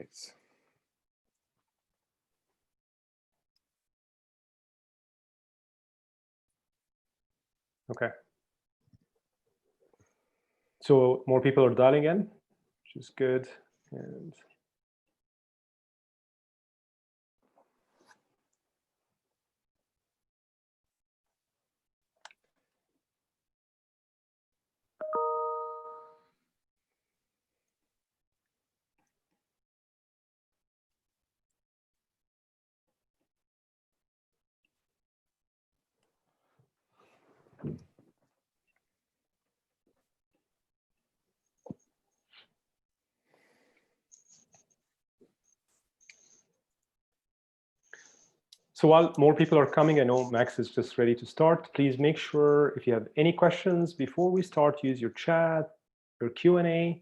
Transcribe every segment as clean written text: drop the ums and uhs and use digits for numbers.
right. Okay. So more people are dialing in, which is good. And so while more people are coming, I know Max is just ready to start. Please make sure if you have any questions before we start, use your chat, your Q&A,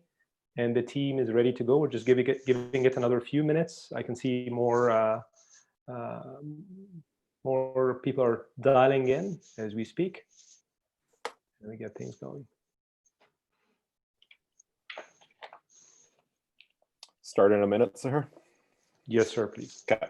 and the team is ready to go. We're just giving it another few minutes. I can see more people are dialing in as we speak. Let me get things going. Start in a minute, sir. Yes, sir, please. Okay.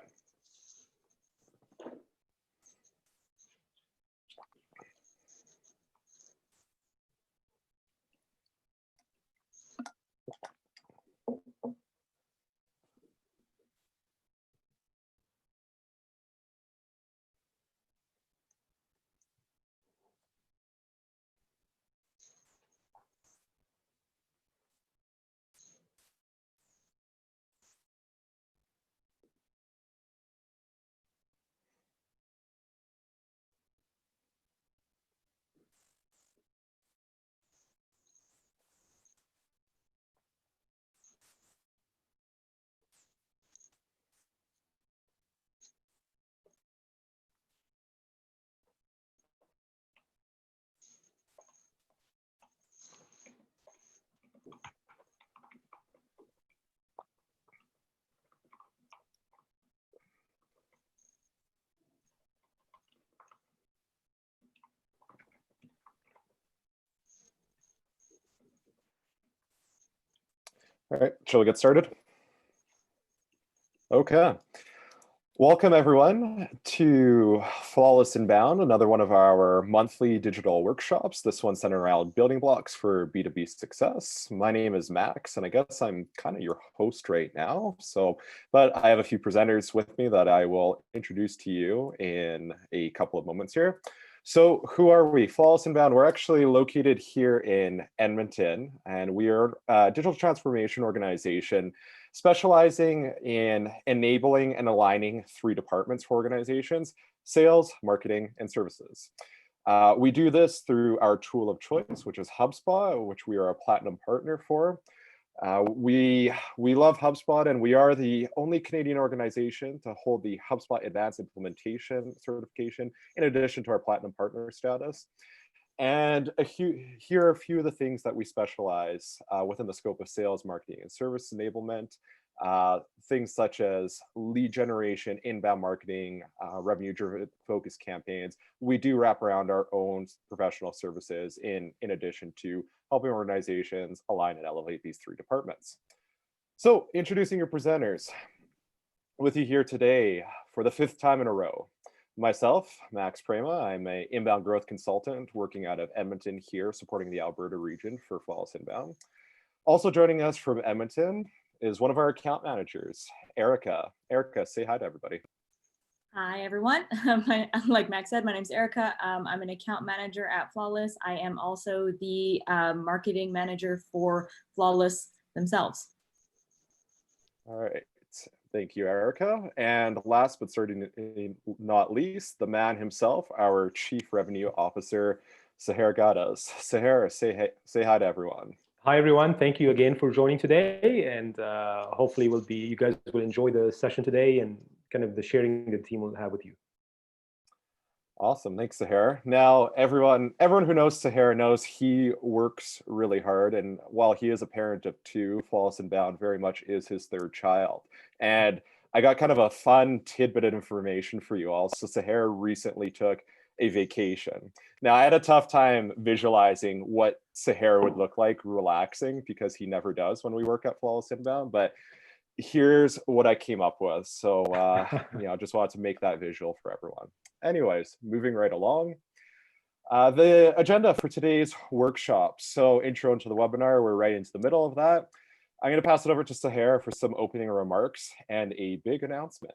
All right, shall we get started? Okay. Welcome everyone to Flawless Inbound, another one of our monthly digital workshops. This one centered around building blocks for B2B success. My name is Max, and I guess I'm kind of your host right now. But I have a few presenters with me that I will introduce to you in a couple of moments here. So who are we? Flawless Inbound, we're actually located here in Edmonton, and we are a digital transformation organization specializing in enabling and aligning 3 departments for organizations: sales, marketing, and services. We do this through our tool of choice, which is HubSpot, which we are a platinum partner for. We love HubSpot, and we are the only Canadian organization to hold the HubSpot Advanced Implementation certification, in addition to our platinum partner status. And here are a few of the things that we specialize within the scope of sales, marketing, and service enablement. Things such as lead generation, inbound marketing, revenue-driven focused campaigns. We do wrap around our own professional services in addition to helping organizations align and elevate these 3 departments. So introducing your presenters. With you here today for the 5th time in a row. Myself, Max Prema, I'm an inbound growth consultant working out of Edmonton here, supporting the Alberta region for Flawless Inbound. Also joining us from Edmonton is one of our account managers, Erica. Erica, say hi to everybody. Hi, everyone. Like Max said, my name is Erica. I'm an account manager at Flawless. I am also the marketing manager for Flawless themselves. All right. Thank you, Erica. And last but certainly not least, the man himself, our Chief Revenue Officer, Seher Gadas. Seher, say hi to everyone. Hi, everyone. Thank you again for joining today. And hopefully you guys will enjoy the session today and kind of the sharing the team will have with you. Awesome. Thanks, Seher. Now, everyone who knows Seher knows he works really hard. And while he is a parent of 2, Flawless Inbound very much is his 3rd child. And I got kind of a fun tidbit of information for you all. So Seher recently took a vacation. Now, I had a tough time visualizing what Seher would look like relaxing, because he never does when we work at Flawless Inbound. But here's what I came up with. So, just wanted to make that visual for everyone. Anyways, moving right along. The agenda for today's workshop. So intro into the webinar, we're right into the middle of that. I'm going to pass it over to Sahar for some opening remarks and a big announcement.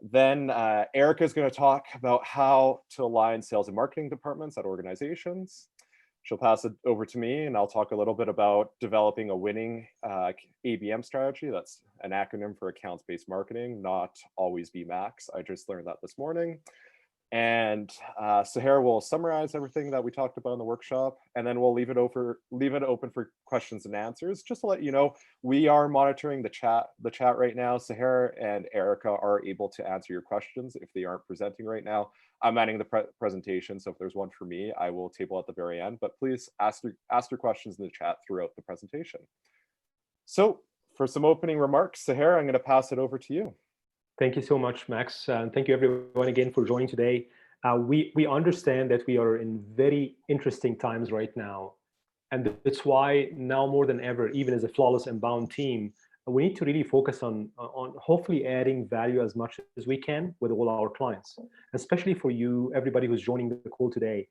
Then Erica is going to talk about how to align sales and marketing departments at organizations. She'll pass it over to me, and I'll talk a little bit about developing a winning ABM strategy. That's an acronym for accounts-based marketing, not always be max. I just learned that this morning. And Sahar will summarize everything that we talked about in the workshop, and then we'll leave it open for questions and answers. Just to let you know, we are monitoring the chat right now. Sahar and Erica are able to answer your questions if they aren't presenting right now. I'm adding the presentation, so if there's one for me, I will table at the very end. But please ask your questions in the chat throughout the presentation. So for some opening remarks, Sahar, I'm going to pass it over to you. Thank you so much, Max. And thank you everyone again for joining today. We understand that we are in very interesting times right now. And that's why now more than ever, even as a Flawless and Bound team, we need to really focus on hopefully adding value as much as we can with all our clients, especially for you, everybody who's joining the call today.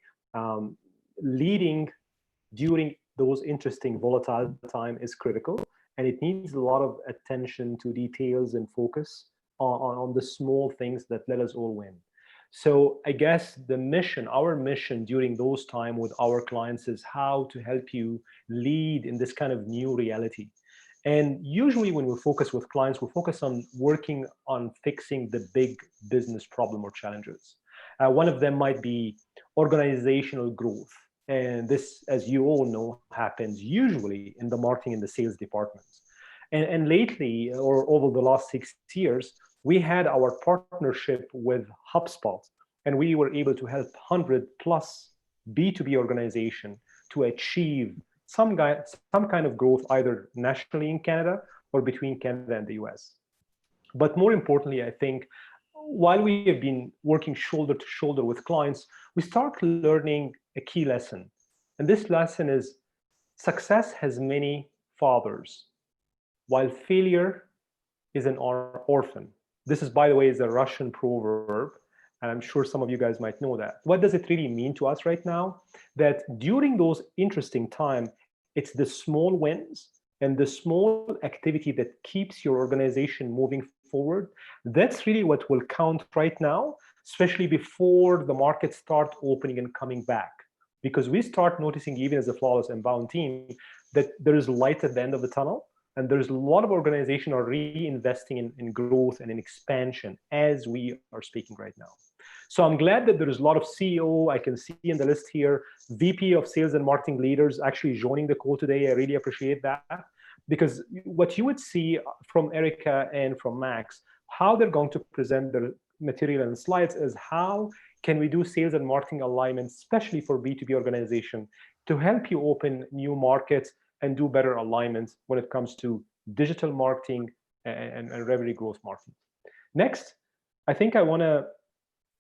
Leading during those interesting, volatile time is critical, and it needs a lot of attention to details and focus on the small things that let us all win. So I guess our mission during those times with our clients is how to help you lead in this kind of new reality. And usually when we focus with clients, we focus on working on fixing the big business problem or challenges. One of them might be organizational growth. And this, as you all know, happens usually in the marketing and the sales departments. And lately, or over the last 6 years, we had our partnership with HubSpot, and we were able to help 100+ B2B organizations to achieve some kind of growth, either nationally in Canada or between Canada and the US. But more importantly, I think, while we have been working shoulder to shoulder with clients, we start learning a key lesson. And this lesson is success has many fathers, while failure is an orphan. This is, by the way, is a Russian proverb, and I'm sure some of you guys might know that. What does it really mean to us right now? That during those interesting times, it's the small wins and the small activity that keeps your organization moving forward. That's really what will count right now, especially before the markets start opening and coming back. Because we start noticing, even as a Flawless and Bound team, that there is light at the end of the tunnel. And there's a lot of organizations are reinvesting in growth and in expansion as we are speaking right now. So I'm glad that there's a lot of CEO, I can see in the list here, VP of Sales and Marketing leaders actually joining the call today. I really appreciate that. Because what you would see from Erica and from Max, how they're going to present the material and slides is how can we do sales and marketing alignment, especially for B2B organization, to help you open new markets and do better alignments when it comes to digital marketing and revenue growth marketing. Next, I think I want to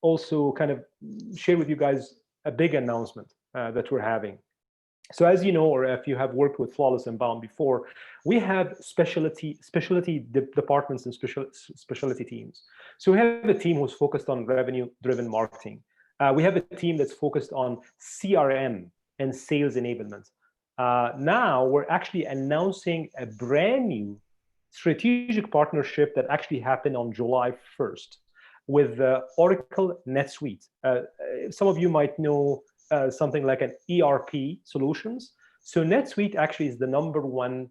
also kind of share with you guys a big announcement that we're having. So as you know, or if you have worked with Flawless and Bound before, we have specialty departments and specialty teams. So we have a team who's focused on revenue-driven marketing. We have a team that's focused on CRM and sales enablement. Now we're actually announcing a brand new strategic partnership that actually happened on July 1st with Oracle NetSuite. Some of you might know something like an ERP solutions. So NetSuite actually is the #1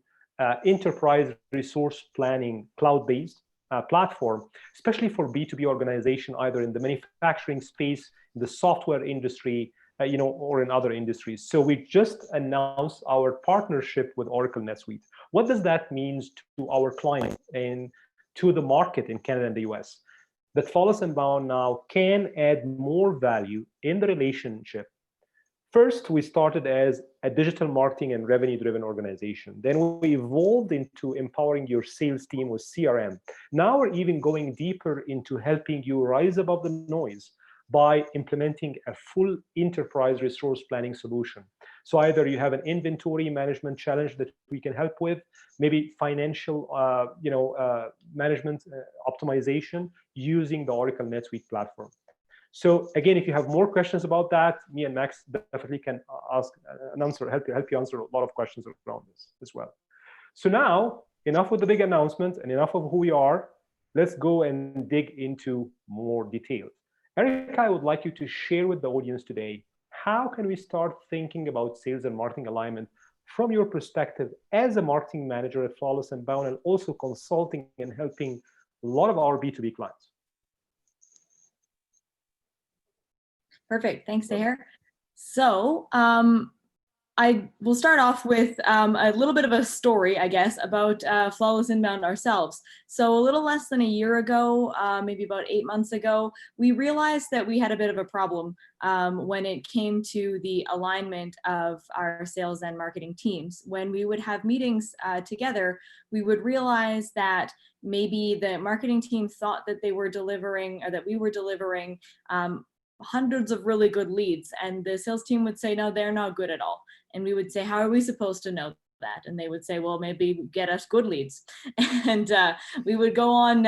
enterprise resource planning cloud-based platform, especially for B2B organization, either in the manufacturing space, in the software industry, or in other industries. So we just announced our partnership with Oracle NetSuite. What does that mean to our client and to the market in Canada and the US? That Flawless and Bound now can add more value in the relationship. First, we started as a digital marketing and revenue-driven organization. Then we evolved into empowering your sales team with CRM. Now we're even going deeper into helping you rise above the noise by implementing a full enterprise resource planning solution. So either you have an inventory management challenge that we can help with, maybe financial management optimization using the Oracle NetSuite platform. So again, if you have more questions about that, me and Max definitely can ask and answer, help you answer a lot of questions around this as well. So now, enough with the big announcement and enough of who we are. Let's go and dig into more details. Erica, I would like you to share with the audience today, how can we start thinking about sales and marketing alignment from your perspective as a marketing manager at Flawless and Bound, and also consulting and helping a lot of our B2B clients? Perfect. Thanks, Seher. So I will start off with a little bit of a story, I guess, about Flawless Inbound ourselves. So a little less than a year ago, maybe about 8 months ago, we realized that we had a bit of a problem when it came to the alignment of our sales and marketing teams. When we would have meetings together, we would realize that maybe the marketing team thought that they were delivering, or that we were delivering hundreds of really good leads, and the sales team would say, no, they're not good at all. And we would say, how are we supposed to know that? And they would say, well, maybe get us good leads. And we would go on,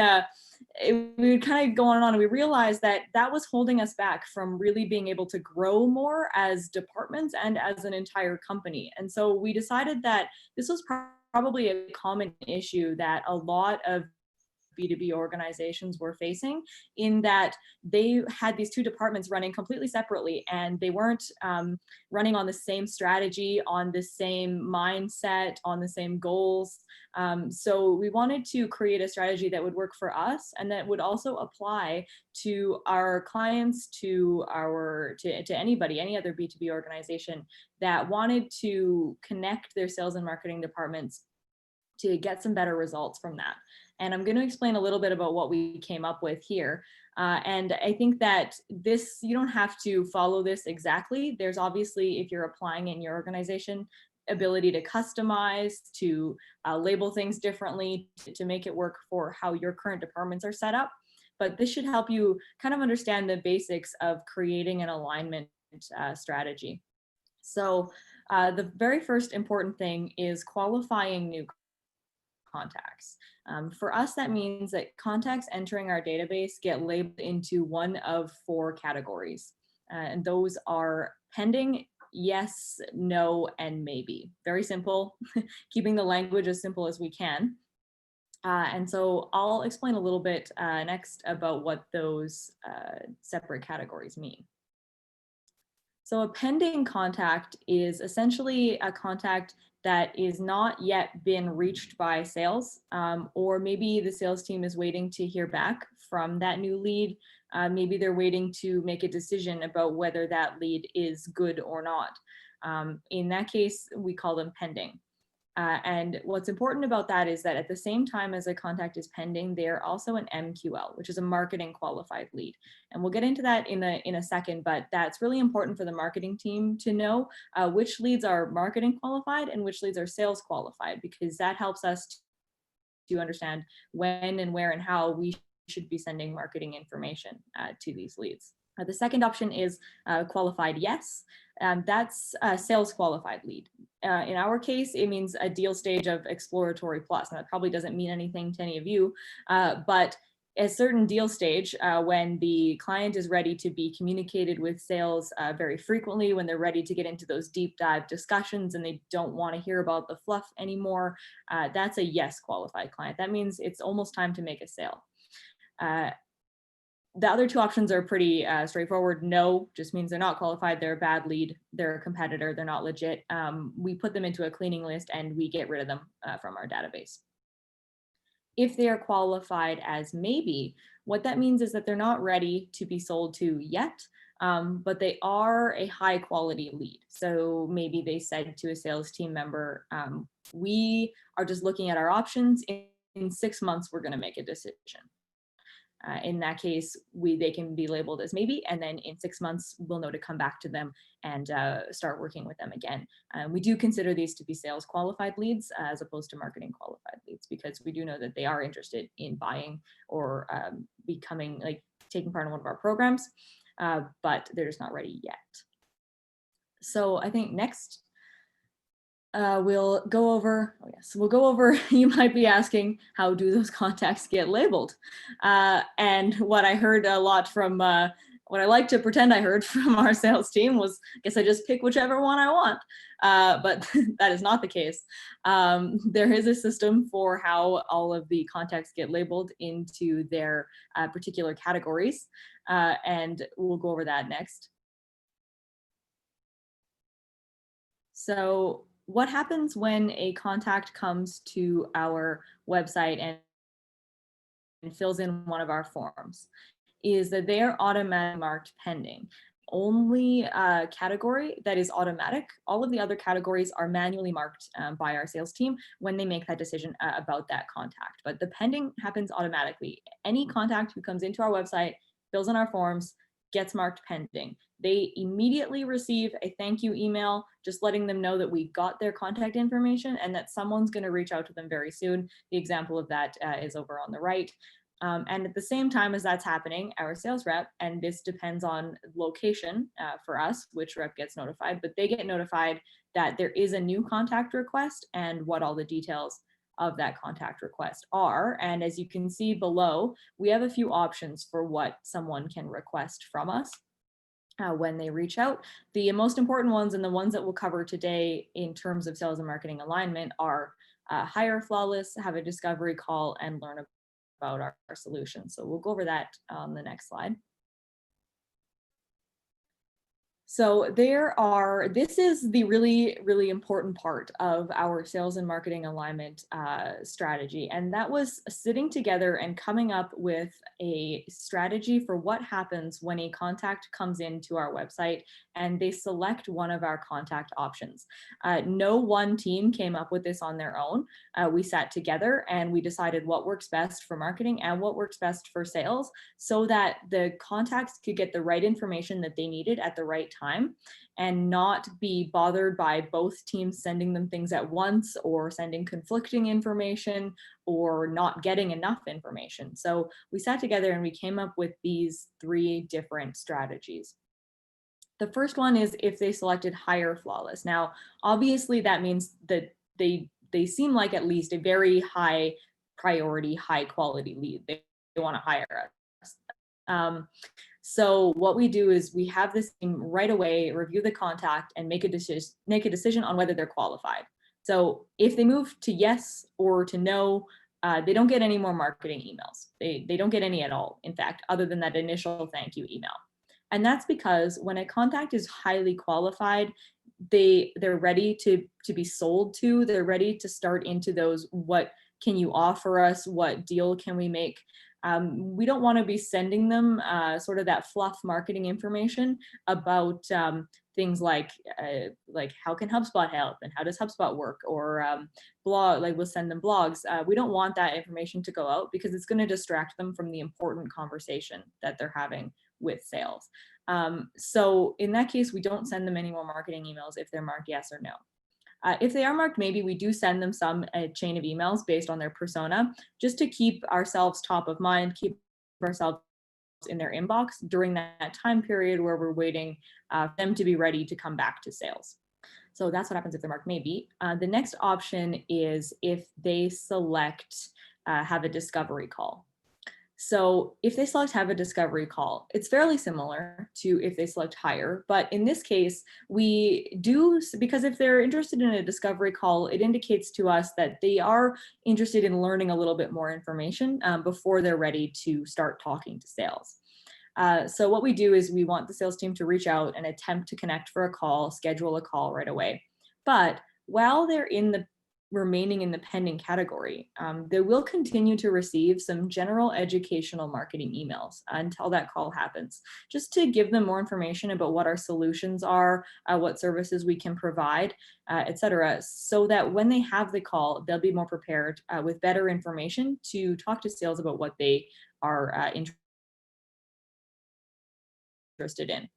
we would kind of go on and on. And we realized that that was holding us back from really being able to grow more as departments and as an entire company. And so we decided that this was probably a common issue that a lot of B2B organizations were facing, in that they had these two departments running completely separately, and they weren't running on the same strategy, on the same mindset, on the same goals. So we wanted to create a strategy that would work for us and that would also apply to our clients, to anybody, any other B2B organization that wanted to connect their sales and marketing departments to get some better results from that. And I'm going to explain a little bit about what we came up with here. And I think that this, you don't have to follow this exactly. There's obviously, if you're applying in your organization, ability to customize, to label things differently, to make it work for how your current departments are set up. But this should help you kind of understand the basics of creating an alignment strategy. So the very first important thing is qualifying new contacts. For us, that means that contacts entering our database get labeled into one of 4 categories. And those are pending, yes, no, and maybe. Very simple, keeping the language as simple as we can. And so I'll explain a little bit next about what those separate categories mean. So a pending contact is essentially a contact that is not yet been reached by sales, or maybe the sales team is waiting to hear back from that new lead. Maybe they're waiting to make a decision about whether that lead is good or not. In that case, we call them pending. And what's important about that is that at the same time as a contact is pending, they're also an MQL, which is a marketing qualified lead. And we'll get into that in a second, but that's really important for the marketing team to know which leads are marketing qualified and which leads are sales qualified, because that helps us to understand when and where and how we should be sending marketing information to these leads. The second option is qualified yes. That's a sales qualified lead. In our case, it means a deal stage of exploratory plus. And that probably doesn't mean anything to any of you, but a certain deal stage when the client is ready to be communicated with sales very frequently, when they're ready to get into those deep dive discussions and they don't want to hear about the fluff anymore, that's a yes qualified client. That means it's almost time to make a sale. The other 2 options are pretty straightforward. No just means they're not qualified, they're a bad lead, they're a competitor, they're not legit. We put them into a cleaning list and we get rid of them from our database. If they are qualified as maybe, what that means is that they're not ready to be sold to yet, but they are a high quality lead. So maybe they said to a sales team member, we are just looking at our options. In 6 months, we're going to make a decision. In that case, they can be labeled as maybe, and then in 6 months, we'll know to come back to them and start working with them again. We do consider these to be sales qualified leads as opposed to marketing qualified leads, because we do know that they are interested in buying or becoming, like, taking part in one of our programs. but they're just not ready yet. So I think next we'll go over, you might be asking, how do those contacts get labeled? And what I heard a lot from, what I like to pretend I heard from our sales team was, I guess I just pick whichever one I want, but that is not the case. There is a system for how all of the contacts get labeled into their particular categories, and we'll go over that next. So what happens when a contact comes to our website and fills in one of our forms is that they are automatically marked pending. Only category that is automatic. All of the other categories are manually marked by our sales team when they make that decision about that contact. But the pending happens automatically. Any contact who comes into our website, fills in our forms, gets marked pending. They immediately receive a thank you email, just letting them know that we got their contact information and that someone's going to reach out to them very soon. The example of that is over on the right. And at the same time as that's happening, our sales rep, and this depends on location for us, which rep gets notified, but they get notified that there is a new contact request and what all the details of that contact request are. And as you can see below, we have a few options for what someone can request from us when they reach out. The most important ones, and the ones that we'll cover today in terms of sales and marketing alignment, are hire flawless, have a discovery call, and learn about our solution. So we'll go over that on the next slide. So this is the really, really important part of our sales and marketing alignment strategy. And that was sitting together and coming up with a strategy for what happens when a contact comes into our website and they select one of our contact options. No one team came up with this on their own. We sat together and we decided what works best for marketing and what works best for sales so that the contacts could get the right information that they needed at the right time and not be bothered by both teams sending them things at once or sending conflicting information or not getting enough information. So we sat together and we came up with these 3 different strategies. The first one is if they selected hire flawless. Now, obviously that means that they seem like at least a very high priority, high quality lead. They want to hire us. So what we do is we have this team right away review the contact and make a decision on whether they're qualified. So if they move to yes or to no, they don't get any more marketing emails. They don't get any at all, in fact, other than that initial thank you email. And that's because when a contact is highly qualified, they're ready to be sold to, they're ready to start into those, what can you offer us? What deal can we make? We don't want to be sending them sort of that fluff marketing information about things like how can HubSpot help and how does HubSpot work, or blog, like we'll send them blogs. We don't want that information to go out because it's going to distract them from the important conversation that they're having with sales. So in that case, we don't send them any more marketing emails if they're marked yes or no. If they are marked maybe, we do send them a chain of emails based on their persona, just to keep ourselves top of mind, keep ourselves in their inbox during that time period where we're waiting for them to be ready to come back to sales. So that's what happens if they're marked maybe. The next option is if they select have a discovery call. So if they select have a discovery call, it's fairly similar to if they select hire, but in this case, we do, because if they're interested in a discovery call, it indicates to us that they are interested in learning a little bit more information before they're ready to start talking to sales. So what we do is we want the sales team to reach out and attempt to connect for a call, schedule a call right away. But while they're remaining in the pending category, they will continue to receive some general educational marketing emails until that call happens, just to give them more information about what our solutions are, what services we can provide, etc., so that when they have the call, they'll be more prepared with better information to talk to sales about what they are interested in.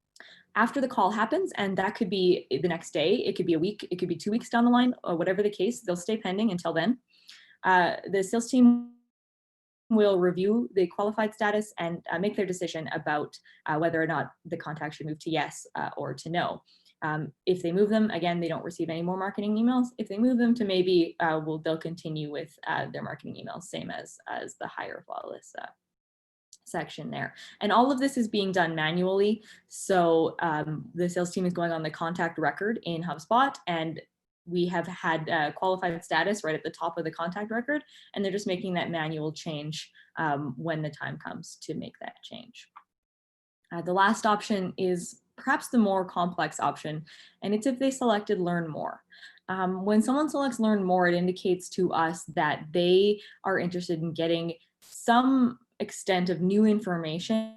After the call happens, and that could be the next day, it could be a week, it could be 2 weeks down the line, or whatever the case, they'll stay pending until then. The sales team will review the qualified status and make their decision about whether or not the contact should move to yes or to no. If they move them, again, they don't receive any more marketing emails. If they move them to maybe, they'll continue with their marketing emails, same as the hire flawless section there. And all of this is being done manually. So the sales team is going on the contact record in HubSpot, and we have had qualified status right at the top of the contact record, and they're just making that manual change when the time comes to make that change. The last option is perhaps the more complex option, and it's if they selected learn more. When someone selects learn more, it indicates to us that they are interested in getting some extent of new information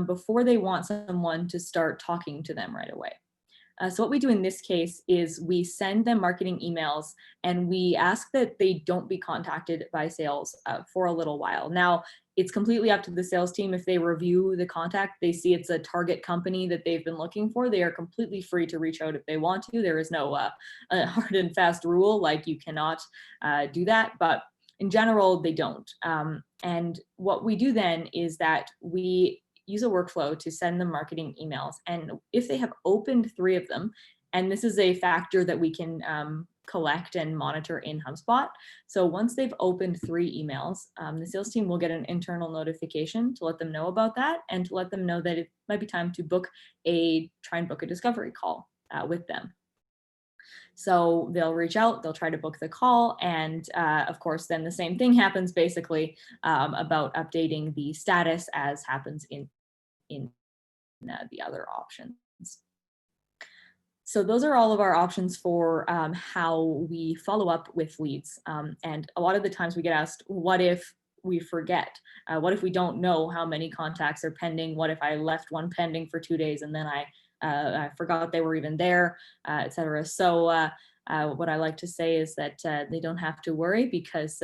before they want someone to start talking to them right away. So what we do in this case is we send them marketing emails and we ask that they don't be contacted by sales for a little while. Now, it's completely up to the sales team. If they review the contact, they see it's a target company that they've been looking for, they are completely free to reach out if they want to. There is no hard and fast rule, like you cannot do that, but in general, they don't. And what we do then is that we use a workflow to send them marketing emails. And if they have opened 3 of them, and this is a factor that we can collect and monitor in HubSpot. So once they've opened 3 emails, the sales team will get an internal notification to let them know about that and to let them know that it might be time to try and book a discovery call with them. So they'll reach out, they'll try to book the call, and of course, then the same thing happens basically about updating the status as happens in the other options. So those are all of our options for how we follow up with leads. And a lot of the times we get asked, what if we forget? What if we don't know how many contacts are pending? What if I left one pending for 2 days and then I forgot they were even there, etc. So what I like to say is that they don't have to worry because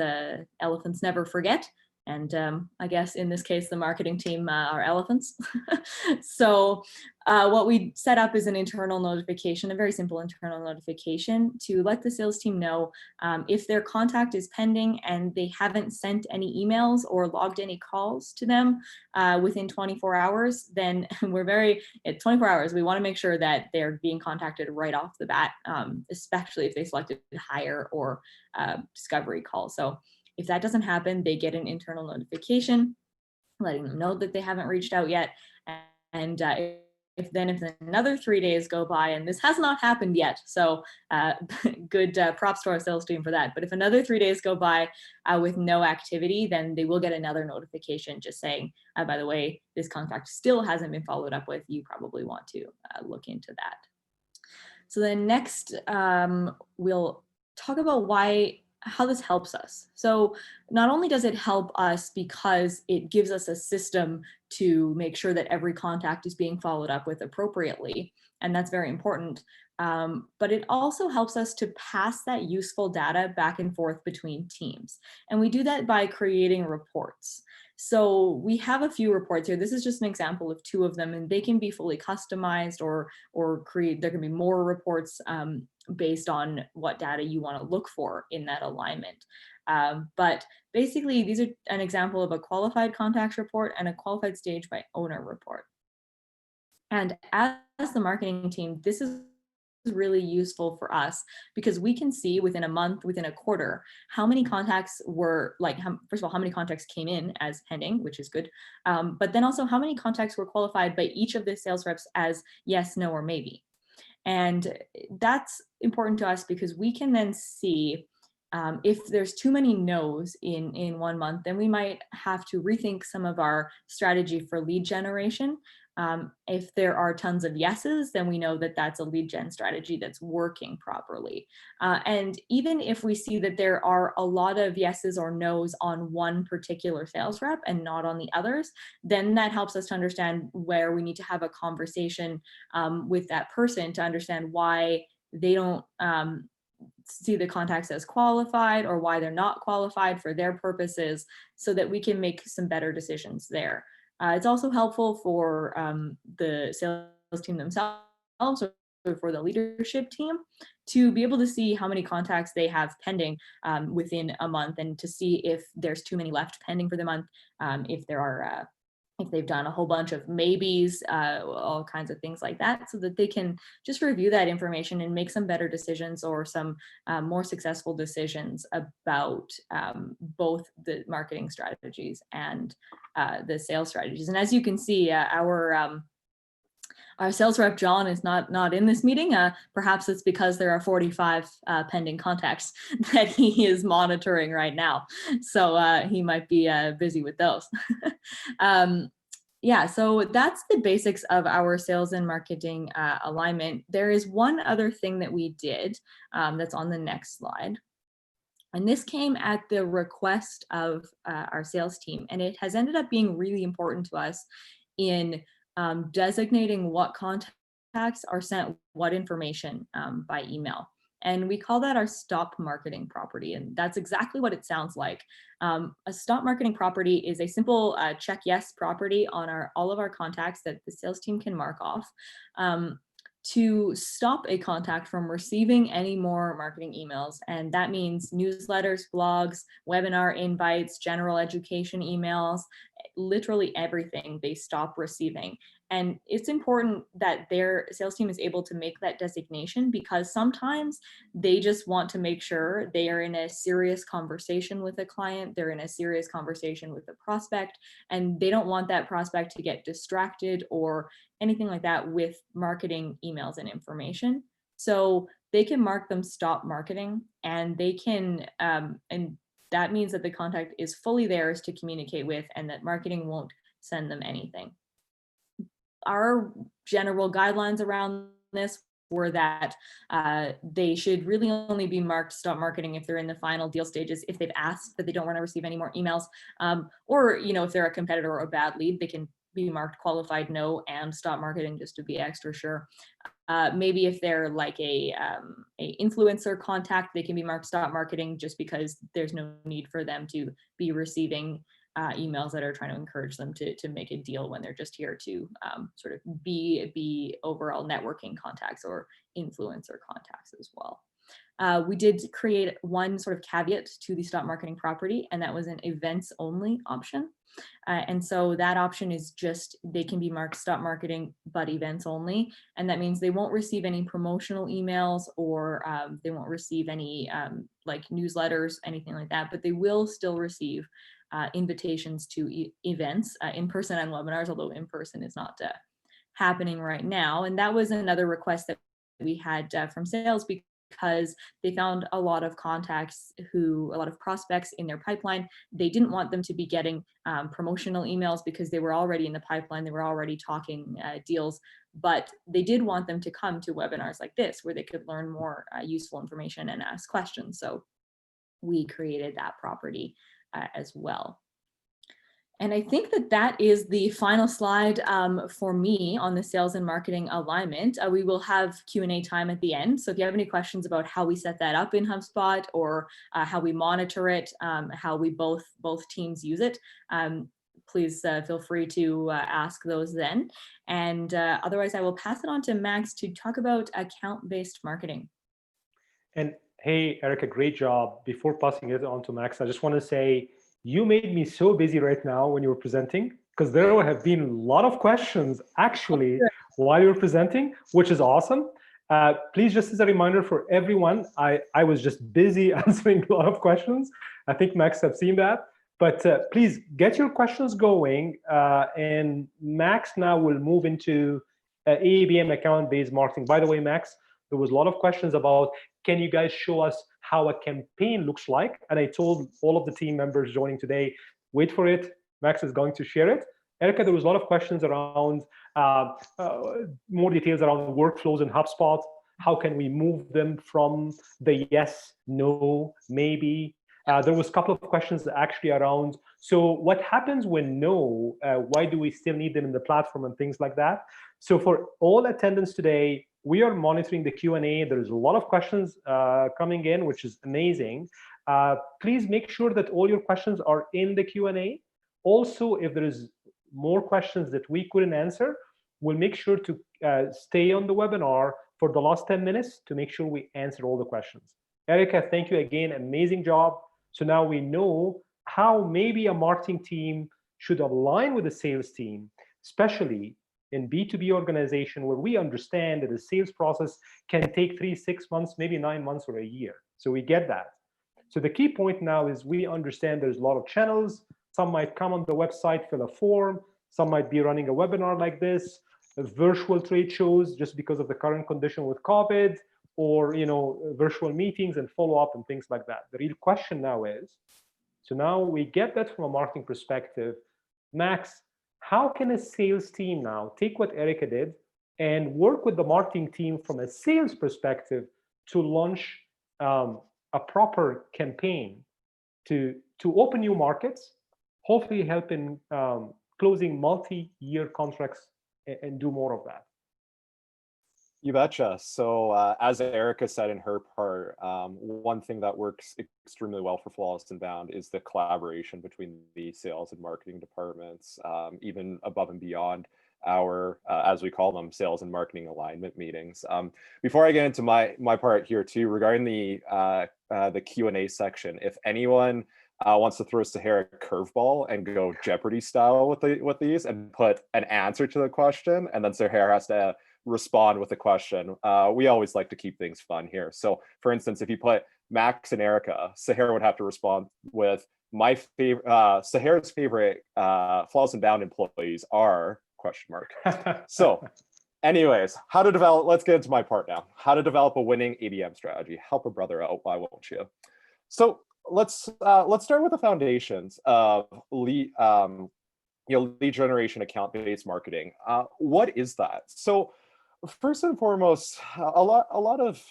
elephants never forget. And I guess in this case, the marketing team are elephants. So what we set up is an internal notification, a very simple internal notification to let the sales team know if their contact is pending and they haven't sent any emails or logged any calls to them within 24 hours, then at 24 hours, we want to make sure that they're being contacted right off the bat, especially if they selected hire or discovery call. So if that doesn't happen, they get an internal notification letting them know that they haven't reached out yet. And if another 3 days go by, and this has not happened yet, so good props to our sales team for that. But if another 3 days go by with no activity, then they will get another notification just saying, by the way, this contact still hasn't been followed up with. You probably want to look into that. So then next, we'll talk about how this helps us. So not only does it help us because it gives us a system to make sure that every contact is being followed up with appropriately, and that's very important, but it also helps us to pass that useful data back and forth between teams. And we do that by creating reports. So we have a few reports here. This is just an example of 2 of them, and they can be fully customized or there can be more reports based on what data you want to look for in that alignment. But basically, these are an example of a qualified contacts report and a qualified stage by owner report. And as the marketing team, this is really useful for us because we can see within a month, within a quarter, how many contacts were first of all, how many contacts came in as pending, which is good. But then also how many contacts were qualified by each of the sales reps as yes, no, or maybe. And that's important to us because we can then see if there's too many no's in 1 month, then we might have to rethink some of our strategy for lead generation. If there are tons of yeses, then we know that that's a lead gen strategy that's working properly. And even if we see that there are a lot of yeses or nos on one particular sales rep and not on the others, then that helps us to understand where we need to have a conversation with that person to understand why they don't see the contacts as qualified or why they're not qualified for their purposes so that we can make some better decisions there. It's also helpful for the sales team themselves. So for the leadership team to be able to see how many contacts they have pending within a month, and to see if there's too many left pending for the month, if there are if they've done a whole bunch of maybes, all kinds of things like that, so that they can just review that information and make some better decisions, or some more successful decisions about both the marketing strategies and the sales strategies. And as you can see, our sales rep, John, is not in this meeting. Perhaps it's because there are 45 pending contacts that he is monitoring right now. So he might be busy with those. Yeah, so that's the basics of our sales and marketing alignment. There is one other thing that we did that's on the next slide. And this came at the request of our sales team, and it has ended up being really important to us in designating what contacts are sent what information by email. And we call that our stop marketing property. And that's exactly what it sounds like. A stop marketing property is a simple check yes property on all of our contacts that the sales team can mark off to stop a contact from receiving any more marketing emails. And that means newsletters, blogs, webinar invites, general education emails, literally everything they stop receiving. And it's important that their sales team is able to make that designation, because sometimes they just want to make sure they are in a serious conversation with a client, they're in a serious conversation with a prospect, and they don't want that prospect to get distracted or anything like that with marketing emails and information. So they can mark them stop marketing, and they can, and that means that the contact is fully theirs to communicate with, and that marketing won't send them anything. Our general guidelines around this were that they should really only be marked stop marketing if they're in the final deal stages, if they've asked that they don't want to receive any more emails, or if they're a competitor or a bad lead, they can be marked qualified no and stop marketing, just to be extra sure. Maybe if they're like a influencer contact, they can be marked stop marketing, just because there's no need for them to be receiving emails that are trying to encourage them to make a deal, when they're just here to sort of be overall networking contacts or influencer contacts as well. We did create one sort of caveat to the stop marketing property, and that was an events only option. And so that option is just, they can be marked stop marketing, but events only. And that means they won't receive any promotional emails, or they won't receive any like newsletters, anything like that, but they will still receive invitations to events, in person and webinars, although in person is not happening right now. And that was another request that we had from sales, because they found a lot of contacts a lot of prospects in their pipeline, they didn't want them to be getting promotional emails, because they were already in the pipeline, they were already talking deals, but they did want them to come to webinars like this, where they could learn more useful information and ask questions. So we created that property as well. And I think that is the final slide for me on the sales and marketing alignment. We will have Q&A time at the end. So if you have any questions about how we set that up in HubSpot, or how we monitor it, how we both teams use it, please feel free to ask those then. And otherwise, I will pass it on to Max to talk about account-based marketing. And hey, Erica, great job. Before passing it on to Max, I just want to say, you made me so busy right now when you were presenting, because there have been a lot of questions actually while you were presenting, which is awesome. Please, just as a reminder for everyone, I was just busy answering a lot of questions. I think Max have seen that, but please get your questions going. And Max now will move into ABM account-based marketing. By the way, Max, there was a lot of questions about, can you guys show us how a campaign looks like? And I told all of the team members joining today, wait for it. Max is going to share it. Erica, there was a lot of questions around more details around workflows in HubSpot. How can we move them from the yes, no, maybe? There was a couple of questions actually around, so what happens when no? Why do we still need them in the platform and things like that? So for all attendants today, we are monitoring the Q&A. There's a lot of questions coming in, which is amazing. Please make sure that all your questions are in the Q&A. Also, if there is more questions that we couldn't answer, we'll make sure to stay on the webinar for the last 10 minutes to make sure we answer all the questions. Erica, thank you again. Amazing job. So now we know how maybe a marketing team should align with the sales team, especially in B2B organization where we understand that the sales process can take 3, 6 months, maybe 9 months or a year. So we get that. So the key point now is we understand there's a lot of channels. Some might come on the website, fill a form. Some might be running a webinar like this, virtual trade shows just because of the current condition with COVID, or virtual meetings and follow-up and things like that. The real question now is, so now we get that from a marketing perspective. Max, how can a sales team now take what Erica did and work with the marketing team from a sales perspective to launch a proper campaign to open new markets, hopefully help in closing multi-year contracts and do more of that? You betcha. So as Erica said in her part, one thing that works extremely well for Flawless Inbound is the collaboration between the sales and marketing departments, even above and beyond our, as we call them, sales and marketing alignment meetings. Before I get into my part here too, regarding the Q&A section, if anyone wants to throw Sahara a curveball and go Jeopardy style with these and put an answer to the question, and then Sahara has to respond with a question. We always like to keep things fun here. So for instance, if you put Max and Erica, Sahara would have to respond with my favorite, Sahara's favorite Flawless Inbound employees are ? So anyways, how to develop, let's get into my part now. How to develop a winning ABM strategy. Help a brother out, why won't you? So let's start with the foundations of lead generation, account-based marketing. What is that? So first and foremost, a lot of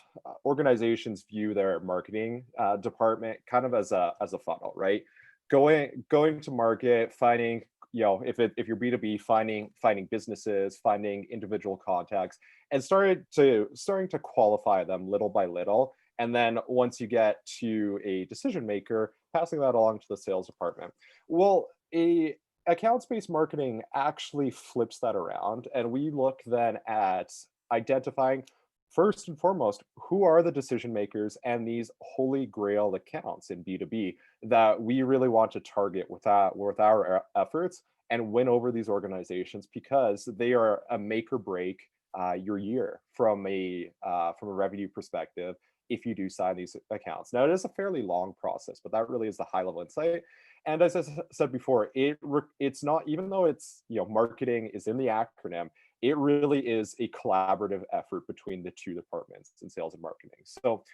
organizations view their marketing department kind of as a funnel, right? Going to market, finding, if you're B2B, finding businesses, finding individual contacts, and starting to qualify them little by little. And then once you get to a decision maker, passing that along to the sales department. Well, accounts-based marketing actually flips that around, and we look then at identifying first and foremost who are the decision makers and these holy grail accounts in B2B that we really want to target with our efforts and win over these organizations, because they are a make or break your year from a revenue perspective if you do sign these accounts. Now, it is a fairly long process, but that really is the high level insight. And as I said before, it's not, even though it's, marketing is in the acronym, it really is a collaborative effort between the two departments in sales and marketing. So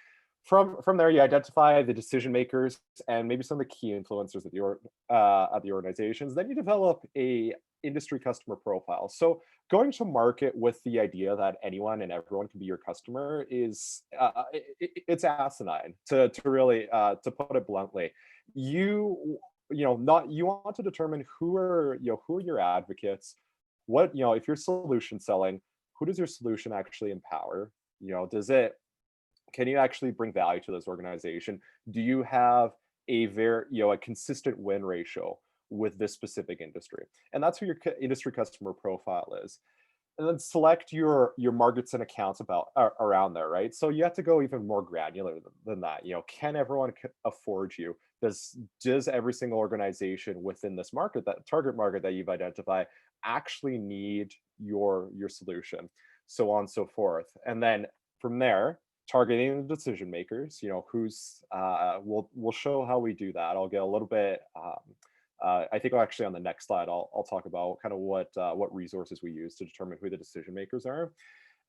from there, you identify the decision makers and maybe some of the key influencers at the organizations. Then you develop a industry customer profile. So going to market with the idea that anyone and everyone can be your customer is it's asinine, to really to put it bluntly. You want to determine who are your advocates. What, if you're solution selling, who does your solution actually empower? Can you actually bring value to this organization? Do you have a a consistent win ratio with this specific industry? And that's who your industry customer profile is. And then select your markets and accounts around there, right? So you have to go even more granular than that. Can everyone afford you? Does every single organization within this market, that target market that you've identified, actually need your solution? So on and so forth. And then from there, targeting the decision makers, we'll show how we do that. I'll get a little bit, I think actually on the next slide, I'll talk about kind of what resources we use to determine who the decision makers are.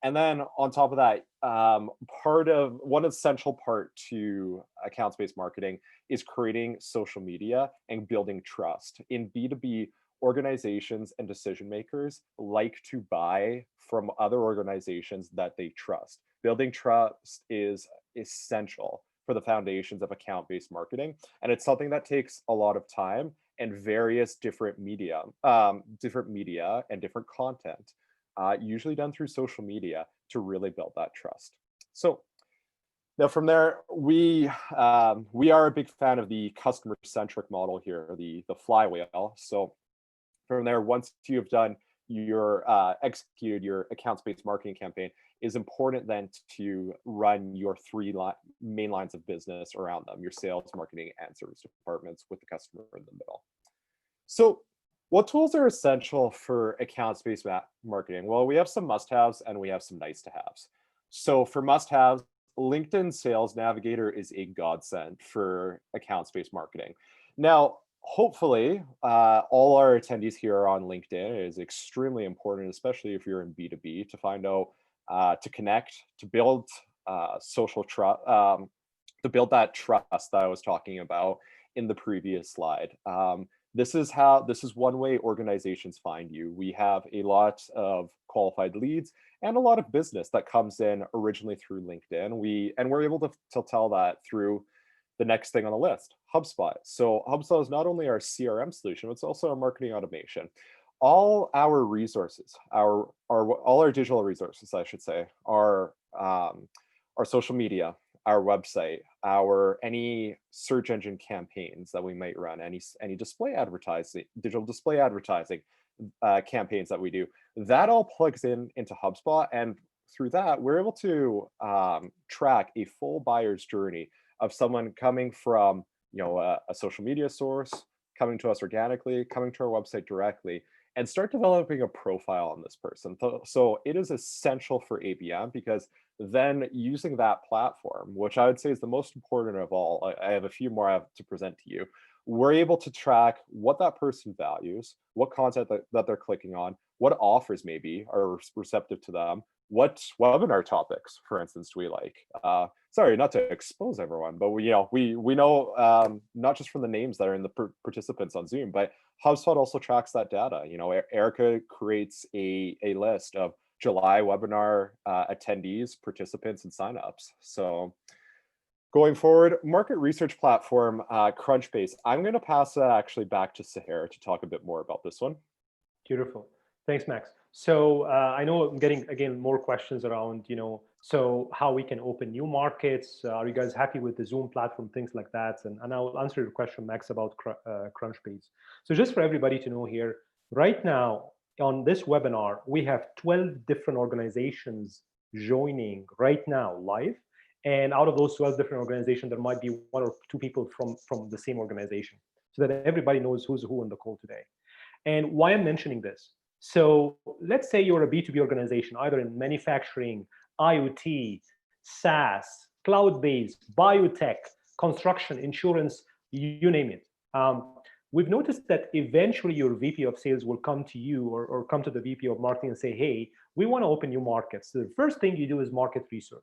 And then on top of that, one essential part to accounts-based marketing is creating social media and building trust. In B2B, organizations and decision makers like to buy from other organizations that they trust. Building trust is essential for the foundations of account-based marketing, and it's something that takes a lot of time and various different media and different content, usually done through social media, to really build that trust. So now from there, we are a big fan of the customer-centric model here, the flywheel. So from there, once you've done executed your accounts-based marketing campaign, is important then to run your main lines of business around them, your sales, marketing, and service departments with the customer in the middle. So what tools are essential for accounts-based marketing? Well, we have some must-haves and we have some nice-to-haves. So for must-haves, LinkedIn Sales Navigator is a godsend for accounts-based marketing. Now, hopefully, all our attendees here are on LinkedIn. It is extremely important, especially if you're in B2B, to find out, to connect, to build social trust, to build that trust that I was talking about in the previous slide. This is one way organizations find you. We have a lot of qualified leads and a lot of business that comes in originally through LinkedIn. We're able to tell that through the next thing on the list, HubSpot. So HubSpot is not only our CRM solution, it's also our marketing automation. All our resources, all our digital resources, I should say, our social media, our website, any search engine campaigns that we might run, any display advertising, digital display advertising campaigns that we do, that all plugs into HubSpot, and through that we're able to track a full buyer's journey of someone coming from a social media source, coming to us organically, coming to our website directly, and start developing a profile on this person. So it is essential for ABM, because then using that platform, which I would say is the most important of all, I have a few more I have to present to you, we're able to track what that person values, what content that they're clicking on, what offers maybe are receptive to them, what webinar topics, for instance, do we like. Sorry, not to expose everyone, but we know not just from the names that are in the participants on Zoom, but HubSpot also tracks that data. Erica creates a list of July webinar attendees, participants, and signups. So going forward, market research platform, Crunchbase. I'm going to pass that actually back to Sahir to talk a bit more about this one. Beautiful. Thanks, Max. So I know I'm getting, again, more questions around, so how we can open new markets. Are you guys happy with the Zoom platform, things like that? And I'll answer your question, Max, about Crunchbase. So just for everybody to know here, right now on this webinar, we have 12 different organizations joining right now live. And out of those 12 different organizations, there might be 1 or 2 people from the same organization, so that everybody knows who's who on the call today. And why I'm mentioning this. So let's say you're a B2B organization, either in manufacturing, IoT, SaaS, cloud-based, biotech, construction, insurance, you name it. We've noticed that eventually your VP of sales will come to you or come to the VP of marketing and say, hey, we want to open new markets. So the first thing you do is market research.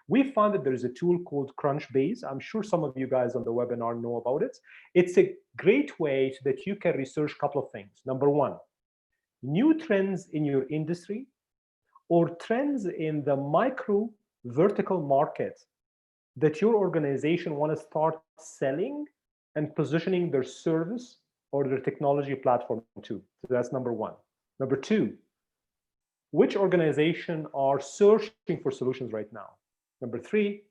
We found that there is a tool called Crunchbase. I'm sure some of you guys on the webinar know about it. It's a great way so that you can research a couple of things. Number one, new trends in your industry or trends in the micro vertical market that your organization want to start selling and positioning their service or their technology platform to. So that's number one. Number two, which organization are searching for solutions right now? Number three,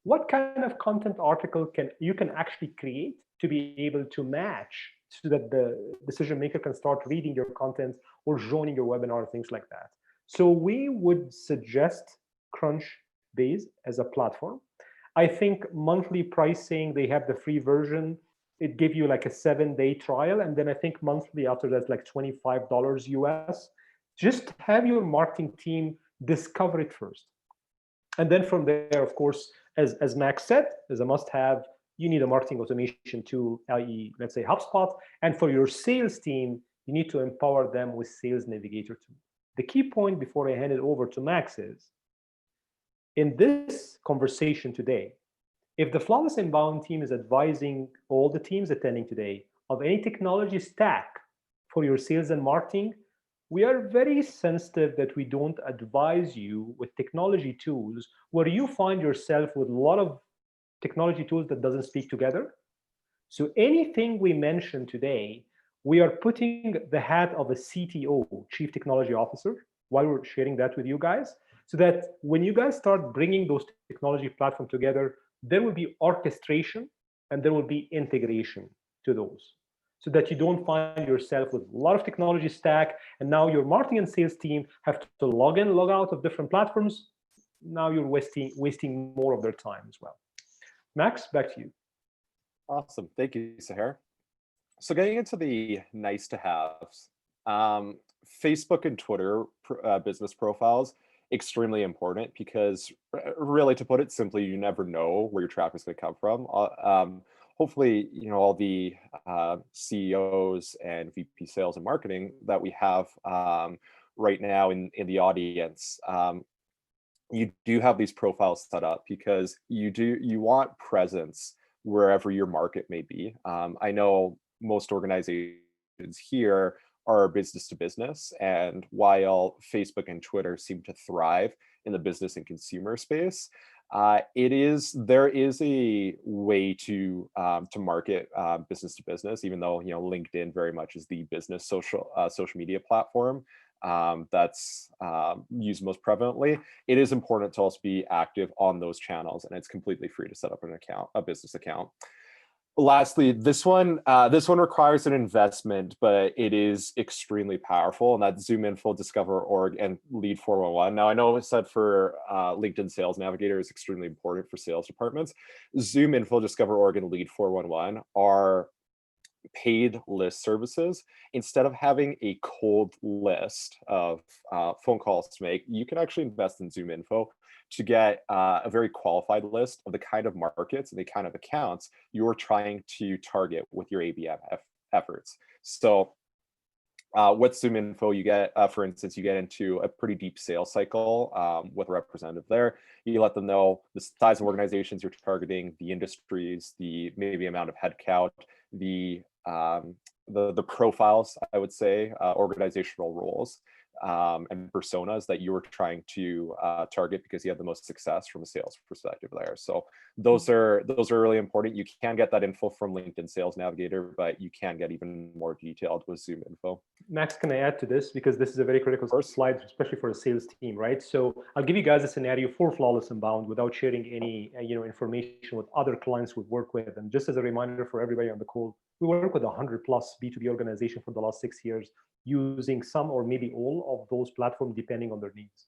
what kind of content article you can actually create to be able to match so that the decision maker can start reading your content or joining your webinar, things like that. So we would suggest Crunchbase as a platform. I think monthly pricing, they have the free version. It gives you like a 7-day trial. And then I think monthly after that's like $25 US. Just have your marketing team discover it first. And then from there, of course, as Max said, as a must-have, you need a marketing automation tool, i.e., let's say HubSpot. And for your sales team, you need to empower them with Sales Navigator tool. The key point before I hand it over to Max is, in this conversation today, if the Flawless Inbound team is advising all the teams attending today of any technology stack for your sales and marketing, we are very sensitive that we don't advise you with technology tools where you find yourself with a lot of technology tools that doesn't speak together. So anything we mention today, we are putting the hat of a CTO, Chief Technology Officer, while we're sharing that with you guys, so that when you guys start bringing those technology platforms together, there will be orchestration and there will be integration to those. so that you don't find yourself with a lot of technology stack, and now your marketing and sales team have to log in, log out of different platforms. Now you're wasting more of their time as well. Max, back to you. Awesome. Thank you, Sahar. So getting into the nice to haves, Facebook and Twitter business profiles, extremely important because really, to put it simply, you never know where your traffic is going to come from. Hopefully, all the CEOs and VP sales and marketing that we have right now in the audience, you do have these profiles set up because you want presence wherever your market may be. I know most organizations here are business to business, and while Facebook and Twitter seem to thrive in the business and consumer space, there is a way to market business to business, even though LinkedIn very much is the business social media platform that's used most prevalently. It is important to also be active on those channels, and it's completely free to set up a business account. Lastly, this one requires an investment, but it is extremely powerful, and that's ZoomInfo, Discover Org, and Lead 411. Now, I know I said for LinkedIn Sales Navigator is extremely important for sales departments. ZoomInfo, Discover Org, and Lead 411 are paid list services. Instead of having a cold list of phone calls to make, you can actually invest in ZoomInfo to get a very qualified list of the kind of markets and the kind of accounts you're trying to target with your ABM efforts. So with ZoomInfo, you get, for instance, you get into a pretty deep sales cycle with a representative there. You let them know the size of organizations you're targeting, the industries, the maybe amount of headcount, the profiles, I would say, organizational roles and personas that you were trying to target because you had the most success from a sales perspective there. So those are really important. You can get that info from LinkedIn Sales Navigator, but you can get even more detailed with ZoomInfo. Max, can I add to this? Because this is a very critical slide, especially for a sales team, right? So I'll give you guys a scenario for Flawless Inbound without sharing any information with other clients we work with. And just as a reminder for everybody on the call, we work with 100+ B2B organizations for the last 6 years, using some or maybe all of those platforms depending on their needs.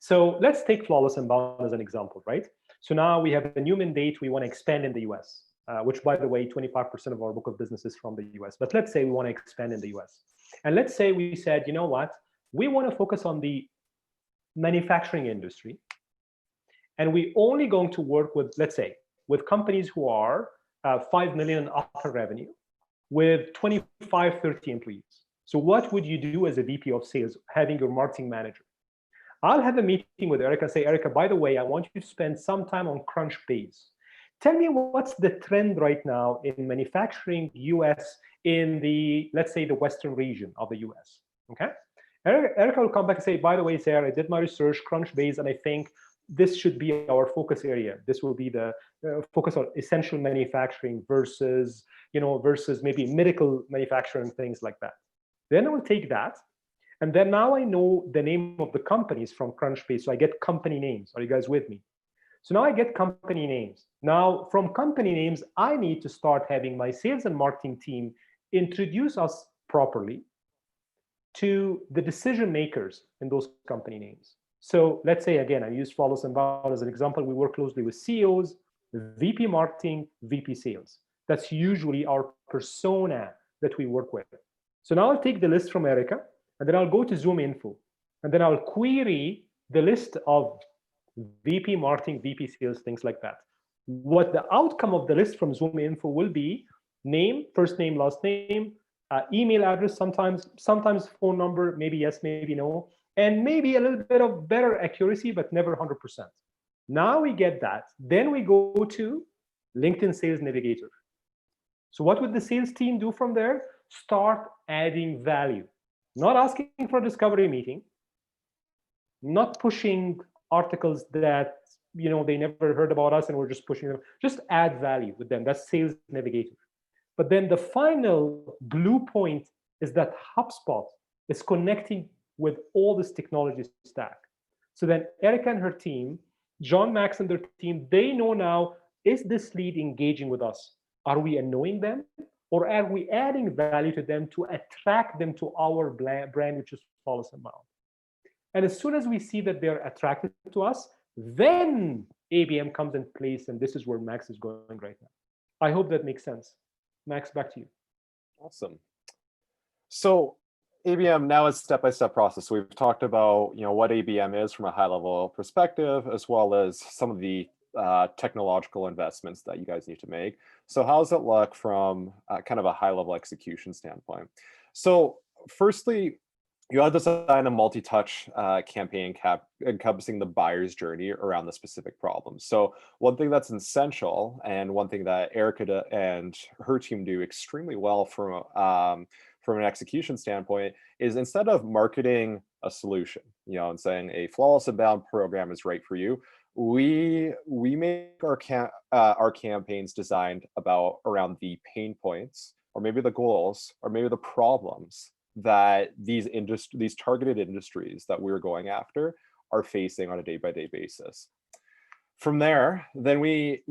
So let's take Flawless Inbound as an example, right? So now we have a new mandate. We want to expand in the US, which, by the way, 25% of our book of business is from the US. But let's say we want to expand in the US. And let's say we said, you know what? We want to focus on the manufacturing industry. And we're only going to work with, let's say, with companies who are 5 million upper revenue with 25, 30 employees. So what would you do as a VP of sales, having your marketing manager? I'll have a meeting with Erica and say, Erica, by the way, I want you to spend some time on Crunchbase. Tell me what's the trend right now in manufacturing US in the, let's say, the Western region of the US, okay? Erica will come back and say, by the way, Sarah, I did my research, Crunchbase, and I think this should be our focus area. This will be the focus on essential manufacturing versus maybe medical manufacturing, things like that. Then I will take that, and then now I know the name of the companies from Crunchbase, so I get company names. Are you guys with me? So now I get company names. Now, from company names, I need to start having my sales and marketing team introduce us properly to the decision makers in those company names. So let's say, again, I use Flawless Inbound as an example. We work closely with CEOs, VP marketing, VP sales. That's usually our persona that we work with. So now I'll take the list from Erica, and then I'll go to ZoomInfo, and then I'll query the list of VP marketing, VP sales, things like that. What the outcome of the list from ZoomInfo will be: name, first name, last name, email address, sometimes phone number, maybe yes, maybe no, and maybe a little bit of better accuracy, but never 100%. Now we get that. Then we go to LinkedIn Sales Navigator. So what would the sales team do from there? Start adding value, not asking for a discovery meeting, not pushing articles that they never heard about us and we're just pushing them. Just add value with them. That's Sales Navigator. But then the final blue point is that HubSpot is connecting with all this technology stack. So then Erica and her team, John, Max, and their team, they know now, is this lead engaging with us? Are we annoying them? or are we adding value to them to attract them to our brand, which is Flawless Inbound? And as soon as we see that they're attracted to us, then ABM comes in place, and this is where Max is going right now. I hope that makes sense. Max, back to you. Awesome. So ABM now is step-by-step process. So we've talked about what ABM is from a high-level perspective, as well as some of the technological investments that you guys need to make. So how does it look from kind of a high-level execution standpoint? So firstly, you have to design a multi-touch campaign encompassing the buyer's journey around the specific problem. So one thing that's essential, and one thing that Erica and her team do extremely well from an execution standpoint, is instead of marketing a solution, and saying a Flawless Inbound program is right for you, we make our campaigns designed around the pain points, or maybe the goals, or maybe the problems that these targeted industries that we're going after are facing on a day-by-day basis. From there, then we,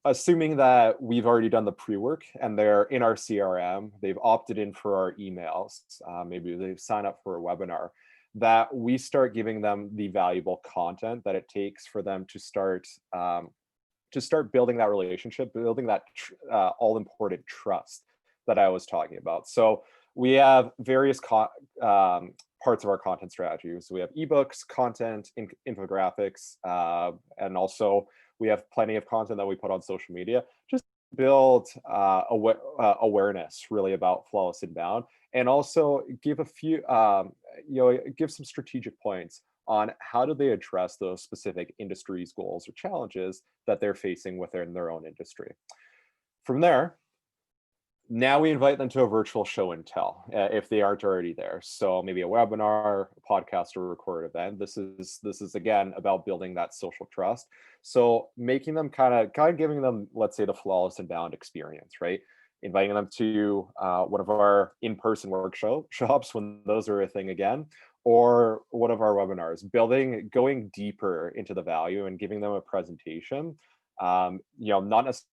assuming that we've already done the pre-work and they're in our CRM, they've opted in for our emails, maybe they've signed up for a webinar, that we start giving them the valuable content that it takes for them to start building that relationship, building that all-important trust that I was talking about. So we have various parts of our content strategy. So we have ebooks, content, infographics, and also we have plenty of content that we put on social media, just build awareness really about Flawless Inbound, and also give a few, give some strategic points on how do they address those specific industries, goals, or challenges that they're facing within their own industry. From there, now we invite them to a virtual show and tell if they aren't already there. So maybe a webinar, a podcast, or a recorded event. This is again about building that social trust. So making them kind of giving them, let's say, the Flawless Inbound experience, right? Inviting them to one of our in-person workshops when those are a thing again, or one of our webinars, going deeper into the value and giving them a presentation. Not necessarily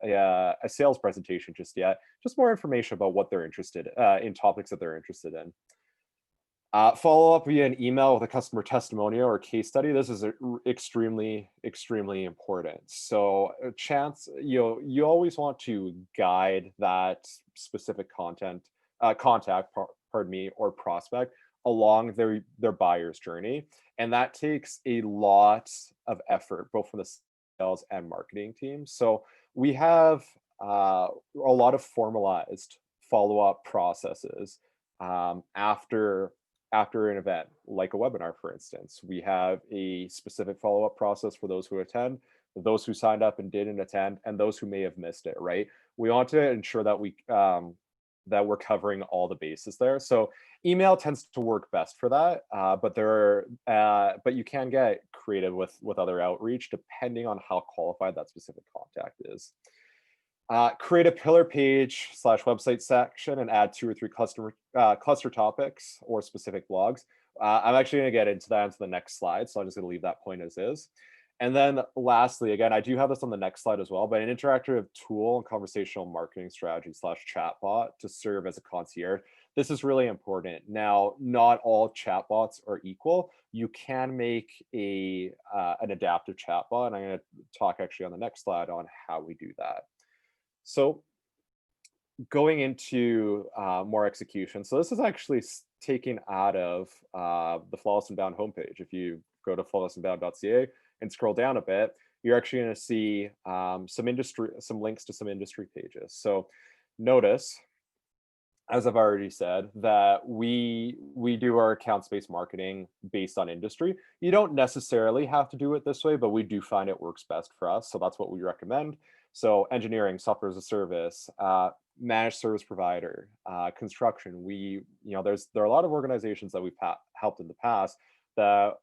a sales presentation just yet, just more information about what they're interested in, topics that they're interested in. Follow up via an email with a customer testimonial or case study. This is extremely, extremely important. So you always want to guide that specific contact, or prospect along their buyer's journey. And that takes a lot of effort, both from the sales and marketing teams. So we have a lot of formalized follow-up processes after an event, like a webinar, for instance. We have a specific follow-up process for those who attend, those who signed up and didn't attend, and those who may have missed it, right? We want to ensure that we're covering all the bases there. So email tends to work best for that, but you can get creative with other outreach depending on how qualified that specific contact is. Create a pillar page / website section and add 2 or 3 cluster topics or specific blogs. I'm actually going to get into that into the next slide, so I'm just going to leave that point as is. And then lastly, again, I do have this on the next slide as well, but an interactive tool and conversational marketing strategy / chatbot to serve as a concierge. This is really important. Now, not all chatbots are equal. You can make an adaptive chatbot, and I'm going to talk actually on the next slide on how we do that. So going into more execution. So this is actually taken out of the Flawless Inbound homepage. If you go to flawlessinbound.ca and scroll down a bit, you're actually going to see some links to some industry pages. So notice, as I've already said, that we do our accounts-based marketing based on industry. You don't necessarily have to do it this way, but we do find it works best for us. So that's what we recommend. So engineering, software as a service, managed service provider, construction. There are a lot of organizations that we've helped in the past that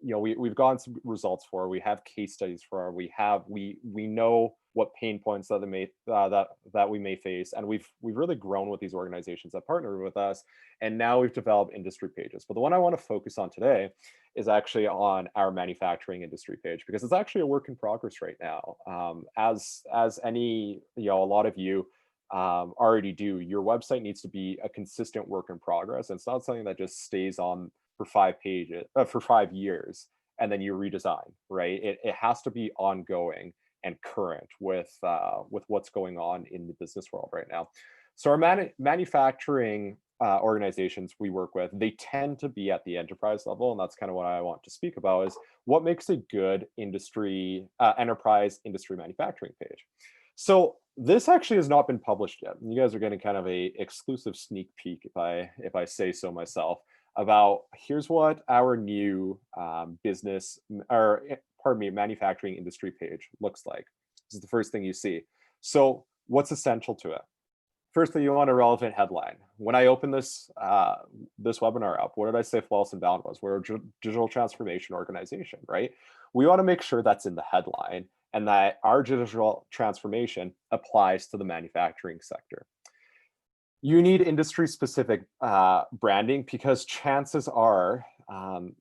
we've gotten some results for. We have case studies for. We know what pain points that we may face, and we've really grown with these organizations that partner with us, and now we've developed industry pages. But the one I want to focus on today is actually on our manufacturing industry page, because it's actually a work in progress right now. As any, a lot of you already do. Your website needs to be a consistent work in progress. And it's not something that just stays on for 5 pages, for 5 years, and then you redesign, right? It has to be ongoing and current with what's going on in the business world right now. So our manufacturing organizations we work with, they tend to be at the enterprise level, and that's kind of what I want to speak about, is what makes a good industry enterprise industry manufacturing page. So this actually has not been published yet. You guys are getting kind of a exclusive sneak peek, if I say so myself, about here's what our new manufacturing industry page looks like. This is the first thing you see. So what's essential to it? Firstly, you want a relevant headline. When I open this this webinar up, what did I say Flawless and Bound was? We're a digital transformation organization, right? We want to make sure that's in the headline and that our digital transformation applies to the manufacturing sector. You need industry-specific branding, because chances are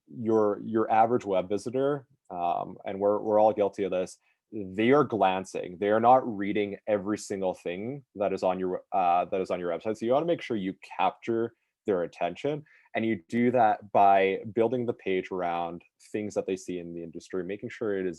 your average web visitor, and we're all guilty of this, they are glancing. They are not reading every single thing that is on your website. So you want to make sure you capture their attention, and you do that by building the page around things that they see in the industry, making sure it is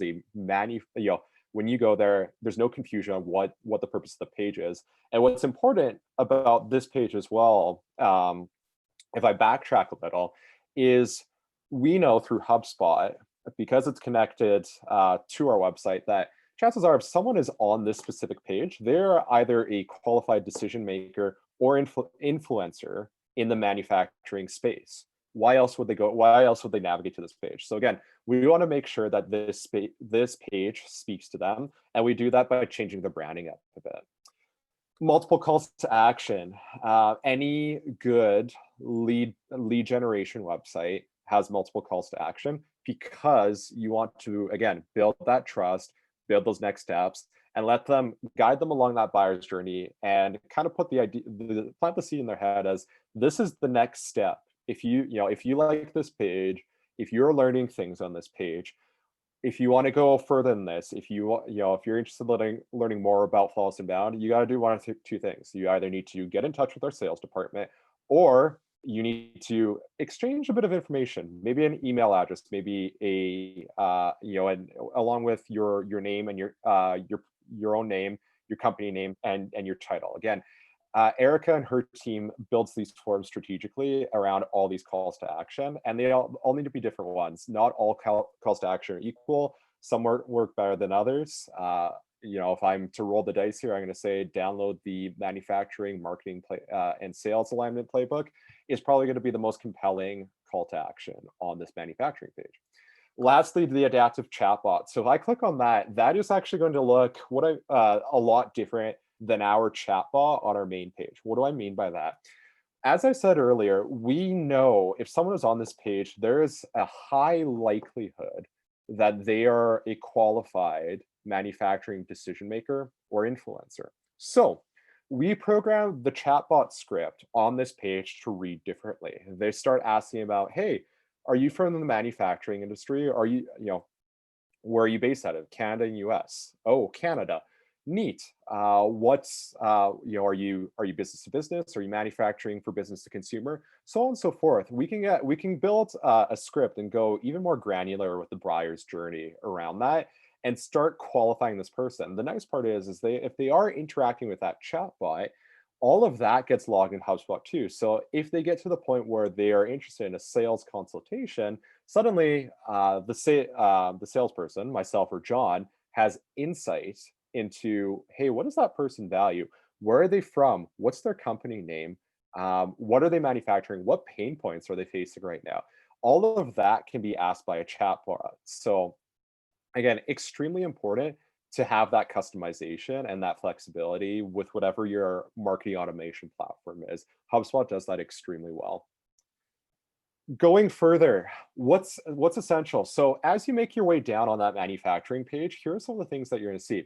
when you go there, there's no confusion on what the purpose of the page is. And what's important about this page as well, if I backtrack a little, is we know through HubSpot, because it's connected to our website, that chances are if someone is on this specific page, they're either a qualified decision maker or influencer in the manufacturing space. Why else would they go? Why else would they navigate to this page? So again, we want to make sure that this page speaks to them, and we do that by changing the branding up a bit. Multiple calls to action. Any good lead generation website has multiple calls to action, because you want to, again, build that trust, build those next steps, and let them guide them along that buyer's journey, and kind of put plant the seed in their head as this is the next step. If you like this page, if you're learning things on this page, if you want to go further than this, if you're interested in learning more about Flawless and Bound, you got to do one of two things. You either need to get in touch with our sales department, or you need to exchange a bit of information, maybe an email address, maybe and along with your name and your own name, your company name, and your title. Again, Erica and her team builds these forms strategically around all these calls to action, and they all need to be different ones. Not all calls to action are equal. Some work better than others. If I'm to roll the dice here, I'm going to say download the manufacturing, marketing, and sales alignment playbook is probably going to be the most compelling call to action on this manufacturing page. Lastly, the adaptive chatbot. So if I click on that, that is actually going to look a lot different than our chatbot on our main page. What do I mean by that? As I said earlier, we know if someone is on this page, there is a high likelihood that they are a qualified manufacturing decision maker or influencer. So we program the chatbot script on this page to read differently. They start asking about, hey, are you from the manufacturing industry? Are you, where are you based out of? Canada and US. Oh, Canada. Neat. Are you business to business? Are you manufacturing for business to consumer? So on and so forth. We can build a script and go even more granular with the buyer's journey around that, and start qualifying this person. The nice part is if they are interacting with that chatbot, all of that gets logged in HubSpot too. So if they get to the point where they are interested in a sales consultation, suddenly the salesperson, myself or John, has insight into, hey, what does that person value? Where are they from? What's their company name? What are they manufacturing? What pain points are they facing right now? All of that can be asked by a chatbot. So again, extremely important to have that customization and that flexibility with whatever your marketing automation platform is. HubSpot does that extremely well. Going further, what's essential? So as you make your way down on that manufacturing page, here are some of the things that you're going to see.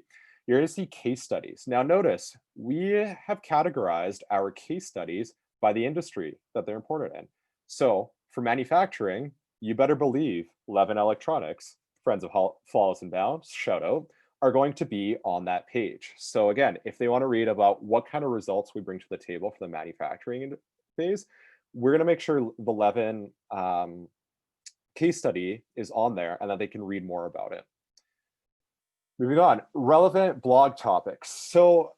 You're going to see case studies. Now notice, we have categorized our case studies by the industry that they're important in. So for manufacturing, you better believe Levin Electronics, friends of Flawless and Bound, shout out. are going to be on that page. So again, if they want to read about what kind of results we bring to the table for the manufacturing phase, we're going to make sure the Levin case study is on there and that they can read more about it. Moving on, relevant blog topics. So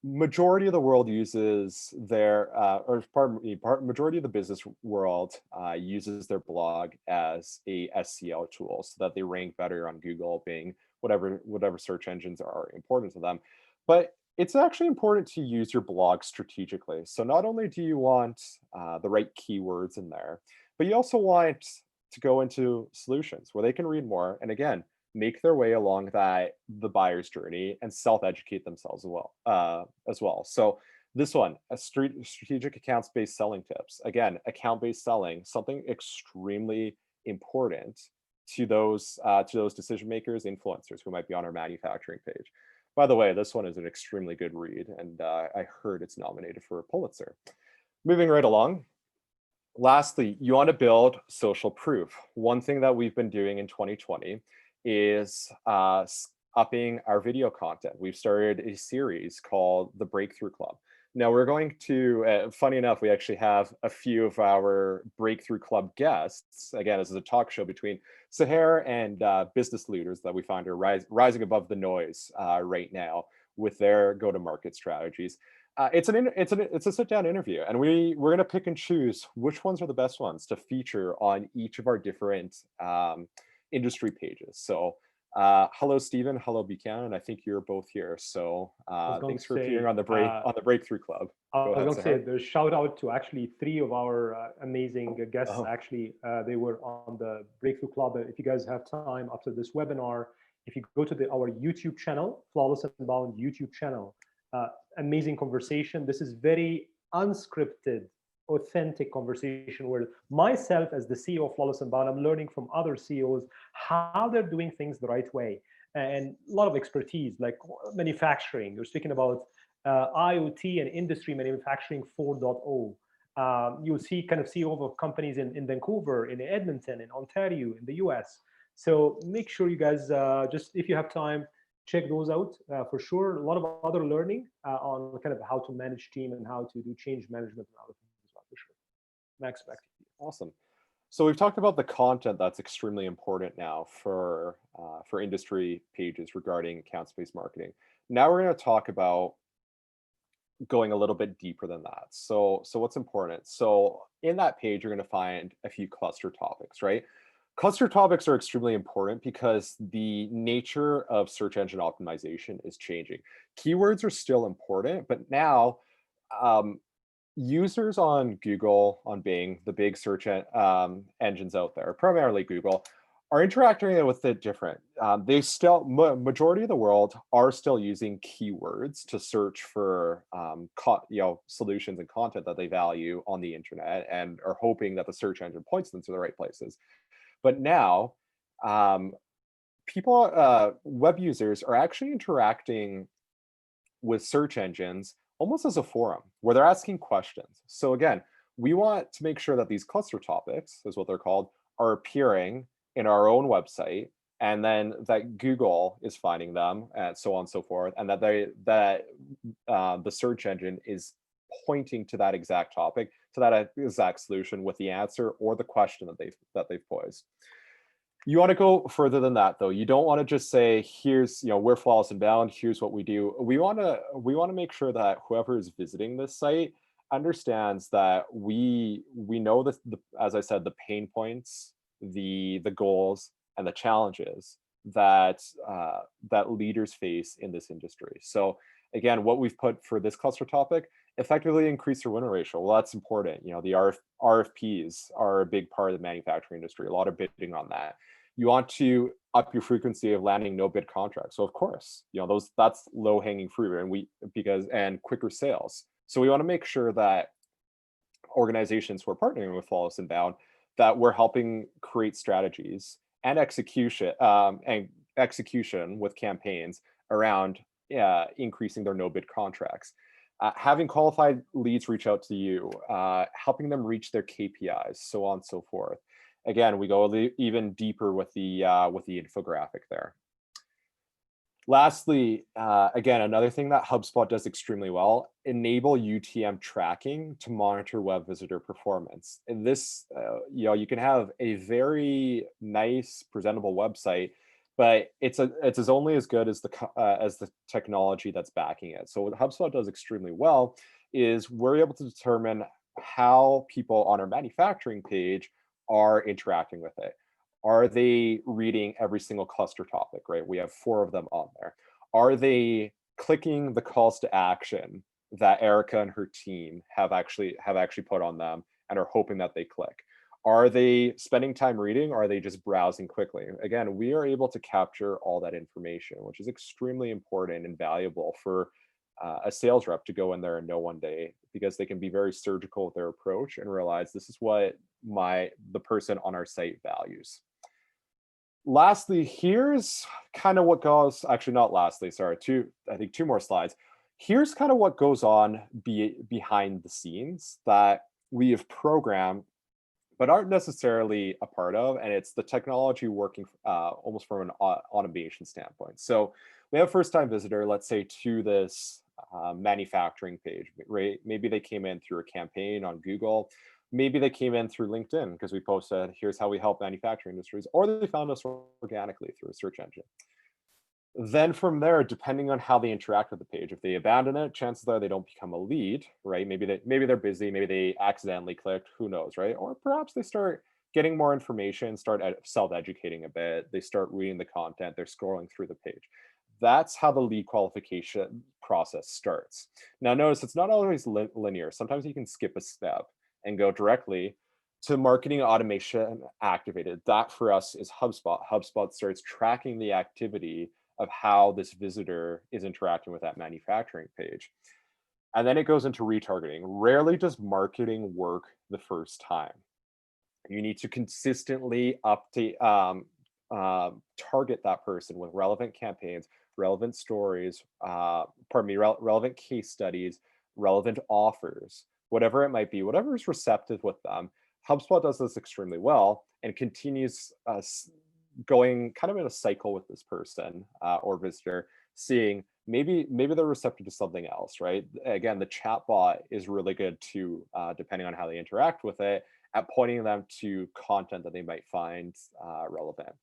majority of the world uses their, majority of the business world uses their blog as a SEO tool so that they rank better on Google, Bing, whatever search engines are important to them. But it's actually important to use your blog strategically. So not only do you want the right keywords in there, but you also want to go into solutions where they can read more. And again, make their way along the buyer's journey and self-educate themselves as well. So this one, strategic accounts-based selling tips. Again, account-based selling, something extremely important to those decision makers, influencers who might be on our manufacturing page. By the way, this one is an extremely good read, and I heard it's nominated for a Pulitzer. Moving right along. Lastly, you want to build social proof. One thing that we've been doing in 2020 is upping our video content. We've started a series called the Breakthrough Club. Now we're going to, funny enough, we actually have a few of our Breakthrough Club guests. Again, this is a talk show between Sahar and business leaders that we find are rising above the noise right now with their go-to-market strategies. It's a sit-down interview, and we're going to pick and choose which ones are the best ones to feature on each of our different industry pages. So hello, Stephen. Hello, Buchanan. I think you're both here. So thanks for appearing on the Breakthrough Club. I was going to say there's shout out to actually 3 of our amazing guests. Actually, they were on the Breakthrough Club. If you guys have time after this webinar, if you go to our YouTube channel, Flawless and Bound YouTube channel, amazing conversation. This is very unscripted, authentic conversation where myself as the CEO of Flawless and Bound, I'm learning from other CEOs how they're doing things the right way, and a lot of expertise like manufacturing. You're speaking about IoT and industry manufacturing 4.0. You'll see kind of CEOs of companies in Vancouver, in Edmonton, in Ontario, in the US. So make sure you guys just, if you have time, check those out for sure. A lot of other learning on kind of how to manage team and how to do change management and other things as well, for sure. Max, back to you. Awesome. So we've talked about the content that's extremely important now for industry pages regarding accounts-based marketing. Now we're going to talk about going a little bit deeper than that. So what's important? So in that page, you're going to find a few cluster topics, right? Cluster topics are extremely important because the nature of search engine optimization is changing. Keywords are still important, but now users on Google, on Bing, the big search engines out there, primarily Google, are interacting with it different. They still, majority of the world are still using keywords to search for solutions and content that they value on the internet and are hoping that the search engine points them to the right places. But now, web users are actually interacting with search engines almost as a forum where they're asking questions. So again, we want to make sure that these cluster topics, is what they're called, are appearing in our own website, and then that Google is finding them, and so on and so forth, and that the search engine is pointing to that exact topic, to that exact solution with the answer or the question that they've posed. You want to go further than that, though. You don't want to just say, here's, we're Flawless and Bound, here's what we do. We want to make sure that whoever is visiting this site understands that we know the as I said, the pain points, the goals, and the challenges that leaders face in this industry. So again, what we've put for this cluster topic, effectively increase your win ratio. Well, that's important. The RFPs are a big part of the manufacturing industry, a lot of bidding on that. You want to up your frequency of landing no bid contracts. So of course, that's low hanging fruit, and quicker sales. So we want to make sure that organizations who are partnering with Flawless and Bound, that we're helping create strategies and execution with campaigns around increasing their no bid contracts. Having qualified leads reach out to you, helping them reach their KPIs, so on and so forth. Again, we go even deeper with the infographic there. Lastly, again, another thing that HubSpot does extremely well, enable UTM tracking to monitor web visitor performance. And this, you can have a very nice, presentable website, but it's as only as good as the technology that's backing it. So what HubSpot does extremely well is we're able to determine how people on our manufacturing page are interacting with it. Are they reading every single cluster topic, right? We have 4 of them on there. Are they clicking the calls to action that Erica and her team have actually put on them and are hoping that they click? Are they spending time reading, or are they just browsing quickly? Again, we are able to capture all that information, which is extremely important and valuable for a sales rep to go in there and know one day, because they can be very surgical with their approach and realize this is what the person on our site values. Lastly, here's kind of what goes, actually not lastly, sorry, I think 2 more slides. Here's kind of what goes on behind the scenes that we have programmed but aren't necessarily a part of, and it's the technology working almost from an automation standpoint. So we have a first-time visitor, let's say, to this manufacturing page, right? Maybe they came in through a campaign on Google. Maybe they came in through LinkedIn because we posted, here's how we help manufacturing industries, or they found us organically through a search engine. Then from there, depending on how they interact with the page, if they abandon it, chances are they don't become a lead, right? Maybe they're busy, maybe they accidentally clicked, who knows, right? Or perhaps they start getting more information, start self-educating a bit, they start reading the content, they're scrolling through the page. That's how the lead qualification process starts. Now notice it's not always linear. Sometimes you can skip a step and go directly to marketing automation activated. That for us is HubSpot. HubSpot starts tracking the activity of how this visitor is interacting with that manufacturing page. And then it goes into retargeting. Rarely does marketing work the first time. You need to consistently update, target that person with relevant campaigns, relevant stories, relevant case studies, relevant offers, whatever it might be, whatever is receptive with them. HubSpot does this extremely well and continues going kind of in a cycle with this person or visitor, seeing maybe they're receptive to something else, right? Again, the chatbot is really good to, depending on how they interact with it, at pointing them to content that they might find relevant.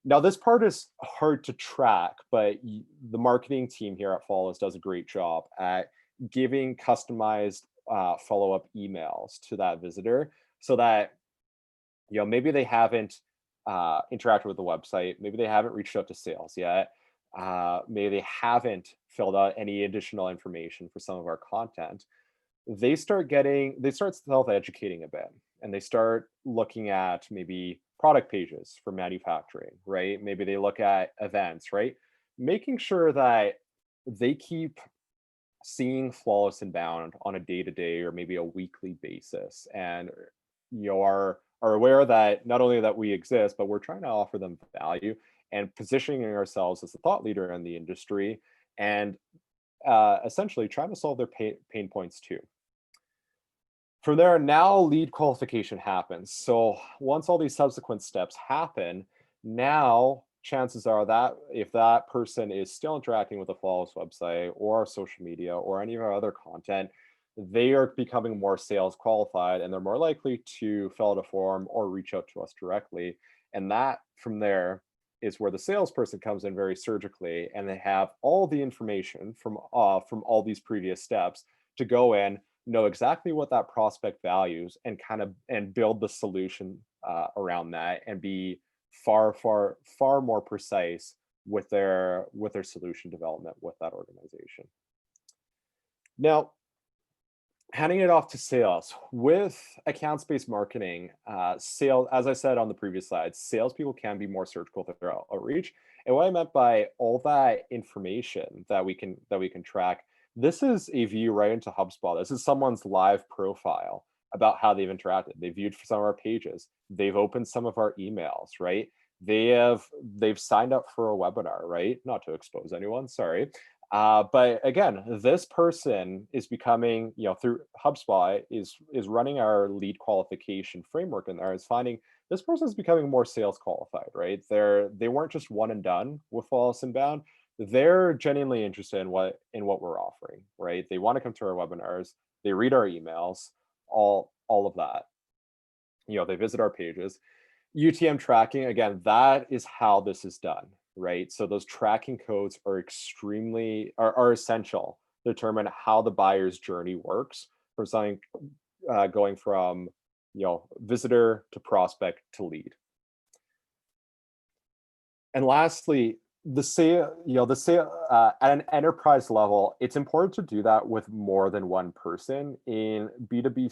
Now, this part is hard to track, but the marketing team here at Follows does a great job at giving customized follow-up emails to that visitor, so that maybe they haven't interacted with the website, maybe they haven't reached out to sales yet, maybe they haven't filled out any additional information for some of our content. They start self-educating a bit, and they start looking at maybe product pages for manufacturing, right? Maybe they look at events, right? Making sure that they keep seeing Flawless Inbound on a day-to-day or maybe a weekly basis, and are aware that not only that we exist, but we're trying to offer them value and positioning ourselves as a thought leader in the industry, and essentially trying to solve their pain points too. From there, now lead qualification happens. So once all these subsequent steps happen, now chances are that if that person is still interacting with the Flawless website or our social media or any of our other content, they are becoming more sales qualified, and they're more likely to fill out a form or reach out to us directly. And that from there is where the salesperson comes in very surgically, and they have all the information from all these previous steps to go in, know exactly what that prospect values, and build the solution around that, and be far more precise with their solution development with that organization. Now, handing it off to sales. With accounts-based marketing, sales, as I said on the previous slide, salespeople can be more surgical with their outreach. And what I meant by all that information that we can track, this is a view right into HubSpot. This is someone's live profile about how they've interacted. They viewed some of our pages. They've opened some of our emails, right? They've signed up for a webinar, right? Not to expose anyone, sorry. But again, this person is becoming, through HubSpot is running our lead qualification framework in there, is finding this person is becoming more sales qualified, right? They weren't just one and done with Flawless Inbound. they're genuinely interested in what we're offering, right? They want to come to our webinars, they read our emails, all of that. They visit our pages. UTM tracking, again, that is how this is done, right? So those tracking codes are are essential to determine how the buyer's journey works from something going from visitor to prospect to lead. And lastly, the sale, at an enterprise level, it's important to do that with more than one person. In B2B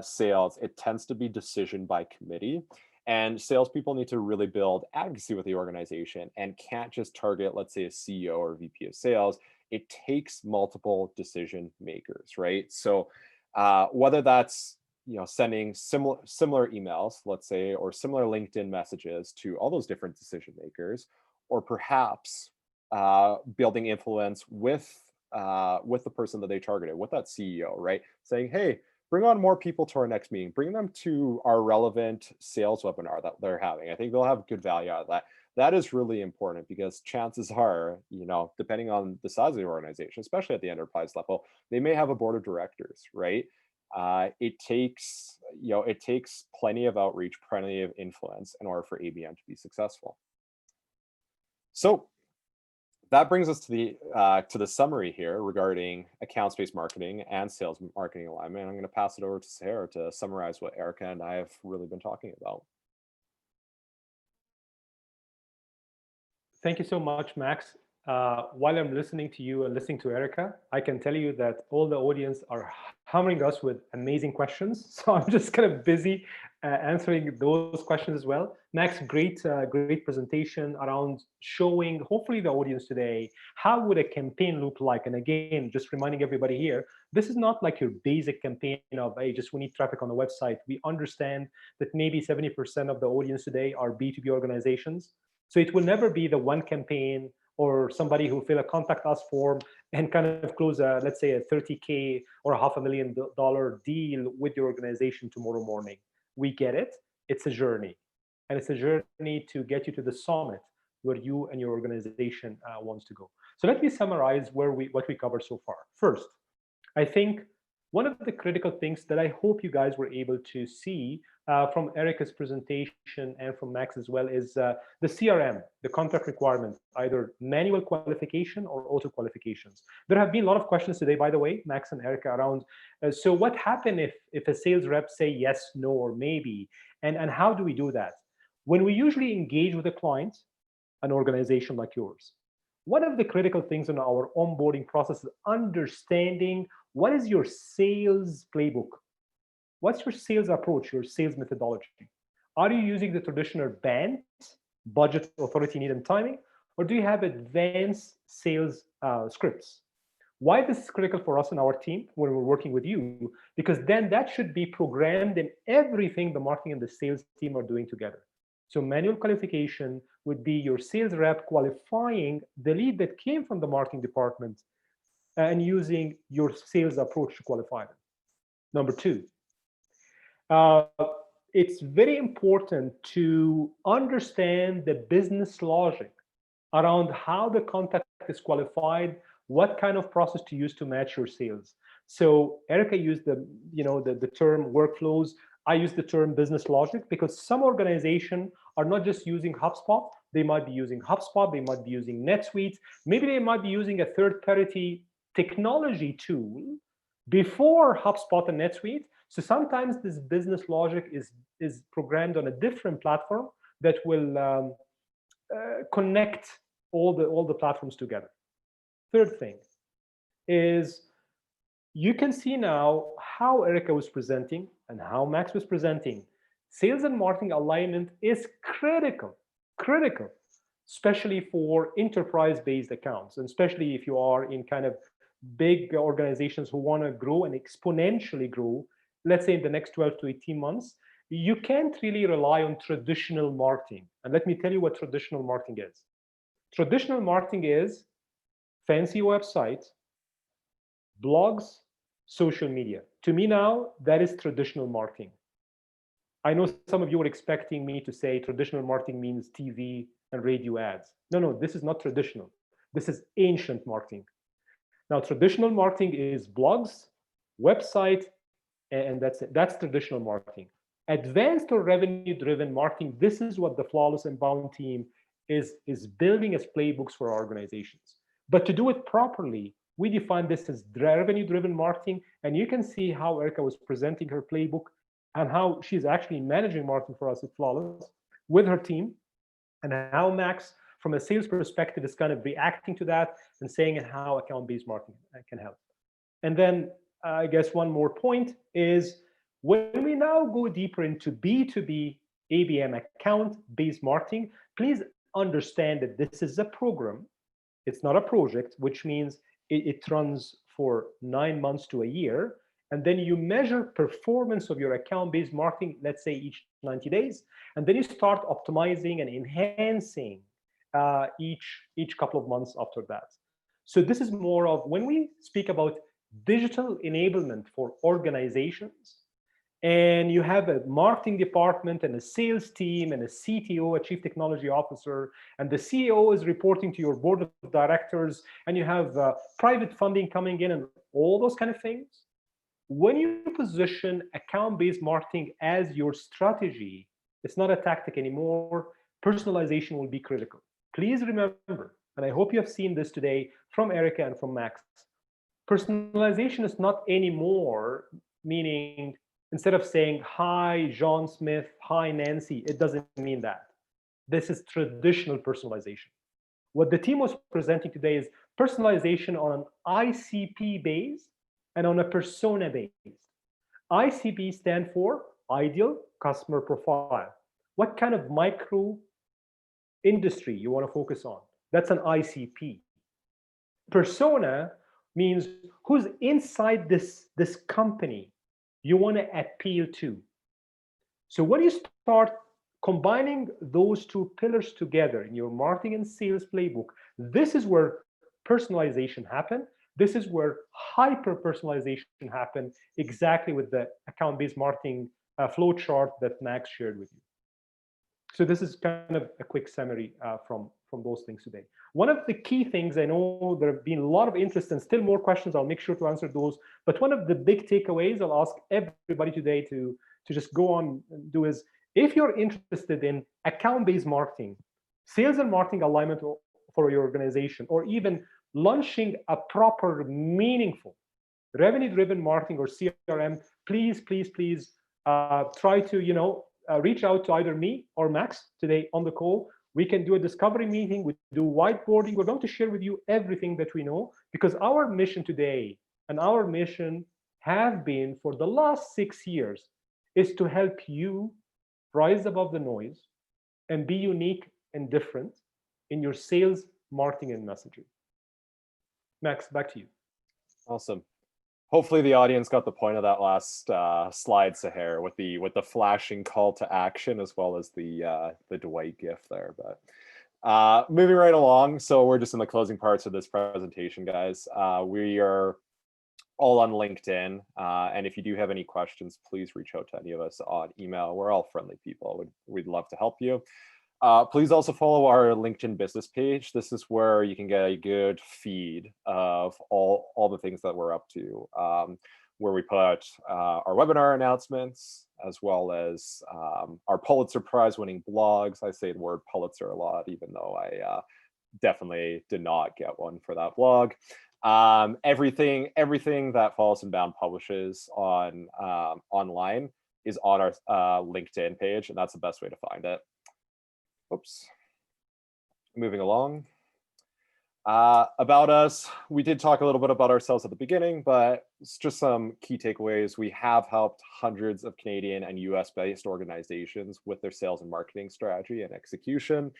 sales, it tends to be decision by committee. And salespeople need to really build advocacy with the organization and can't just target, let's say, a CEO or VP of sales. It takes multiple decision makers, right? So whether that's sending similar emails, let's say, or similar LinkedIn messages to all those different decision makers, or perhaps building influence with the person that they targeted, with that CEO, right? Saying, hey, bring on more people to our next meeting, bring them to our relevant sales webinar that they're having. I think they'll have good value out of that. That is really important because chances are, depending on the size of the organization, especially at the enterprise level, they may have a board of directors, right? It takes plenty of outreach, plenty of influence in order for ABM to be successful. So that brings us to the summary here regarding accounts-based marketing and sales marketing alignment. I'm going to pass it over to Sarah to summarize what Erica and I have really been talking about. Thank you so much, Max. While I'm listening to you and listening to Erica, I can tell you that all the audience are hammering us with amazing questions. So I'm just kind of busy answering those questions as well. Max, great presentation around showing, hopefully, the audience today, how would a campaign look like? And again, just reminding everybody here, this is not like your basic campaign of, hey, we need traffic on the website. We understand that maybe 70% of the audience today are B2B organizations. So it will never be the one campaign or somebody who fill a contact us form and kind of close let's say a $30K or a $500,000 deal with your organization tomorrow morning. We get it. It's a journey. And it's a journey to get you to the summit where you and your organization wants to go. So let me summarize what we covered so far. First, I think one of the critical things that I hope you guys were able to see from Erica's presentation and from Max as well is the CRM, the contract requirement, either manual qualification or auto qualifications. There have been a lot of questions today, by the way, Max and Erica, around, so what happens if a sales rep say yes, no, or maybe, and how do we do that? When we usually engage with a client, an organization like yours, one of the critical things in our onboarding process is understanding what is your sales playbook? What's your sales approach, your sales methodology? Are you using the traditional BANT, budget, authority, need, and timing? Or do you have advanced sales scripts? Why this is critical for us and our team when we're working with you? Because then that should be programmed in everything the marketing and the sales team are doing together. So manual qualification would be your sales rep qualifying the lead that came from the marketing department and using your sales approach to qualify them. Number two, it's very important to understand the business logic around how the contact is qualified, what kind of process to use to match your sales. So Erica used the term workflows. I use the term business logic because some organizations are not just using HubSpot. They might be using HubSpot. They might be using NetSuite. Maybe they might be using a third-party technology tool before HubSpot and NetSuite. So sometimes this business logic is programmed on a different platform that will connect all the platforms together. Third thing is you can see now how Erica was presenting and how Max was presenting. Sales and marketing alignment is critical, especially for enterprise-based accounts, and especially if you are in kind of big organizations who want to grow and exponentially grow, let's say in the next 12 to 18 months, you can't really rely on traditional marketing. And let me tell you what traditional marketing is. Traditional marketing is fancy websites, blogs, social media. To me now, that is traditional marketing. I know some of you were expecting me to say traditional marketing means TV and radio ads. No, this is not traditional. This is ancient marketing. Now, traditional marketing is blogs, website, and that's it. That's traditional marketing. Advanced or revenue-driven marketing, this is what the Flawless Inbound team is building as playbooks for our organizations. But to do it properly, we define this as revenue-driven marketing, and you can see how Erica was presenting her playbook and how she's actually managing marketing for us at Flawless with her team, and how Max, from a sales perspective, is kind of reacting to that and saying how account-based marketing can help. And then I guess one more point is, when we now go deeper into B2B ABM, account-based marketing, please understand that this is a program. It's not a project, which means it runs for 9 months to a year. And then you measure performance of your account-based marketing, let's say each 90 days. And then you start optimizing and enhancing each couple of months after that. So this is more of, when we speak about digital enablement for organizations, and you have a marketing department and a sales team and a CTO, a chief technology officer, and the CEO is reporting to your board of directors, and you have private funding coming in and all those kind of things. When you position account-based marketing as your strategy, it's not a tactic anymore. Personalization will be critical. Please remember, and I hope you have seen this today from Erica and from Max, personalization is not anymore meaning, instead of saying, hi, John Smith, hi, Nancy, it doesn't mean that. This is traditional personalization. What the team was presenting today is personalization on an ICP base and on a persona base. ICP stand for ideal customer profile. What kind of micro industry you want to focus on? That's an ICP. Persona means who's inside this company you want to appeal to. So when you start combining those two pillars together in your marketing and sales playbook, this is where personalization happens. This is where hyper-personalization happens, exactly with the account-based marketing flow chart that Max shared with you. So this is kind of a quick summary from those things today. One of the key things, I know there have been a lot of interest and still more questions, I'll make sure to answer those, but one of the big takeaways I'll ask everybody today to just go on and do is, if you're interested in account-based marketing, sales and marketing alignment for your organization, or even launching a proper, meaningful, revenue-driven marketing or CRM, please try to reach out to either me or Max today on the call. We can do a discovery meeting, we do whiteboarding. We're going to share with you everything that we know, because our mission today and our mission have been for the last 6 years is to help you rise above the noise and be unique and different in your sales, marketing, and messaging. Max, back to you. Awesome. Hopefully the audience got the point of that last slide, Sahar, with the flashing call to action, as well as the Dwight gif there. But moving right along, so we're just in the closing parts of this presentation, guys. We are all on LinkedIn, and if you do have any questions, please reach out to any of us on email. We're all friendly people. We'd love to help you. Please also follow our LinkedIn business page. This is where you can get a good feed of all the things that we're up to, where we put our webinar announcements, as well as our Pulitzer Prize winning blogs. I say the word Pulitzer a lot, even though I definitely did not get one for that blog. Everything that Flawless Inbound publishes on online is on our LinkedIn page, and that's the best way to find it. Oops. Moving along. About us, we did talk a little bit about ourselves at the beginning, but it's just some key takeaways. We have helped hundreds of Canadian and US-based organizations with their sales and marketing strategy and execution.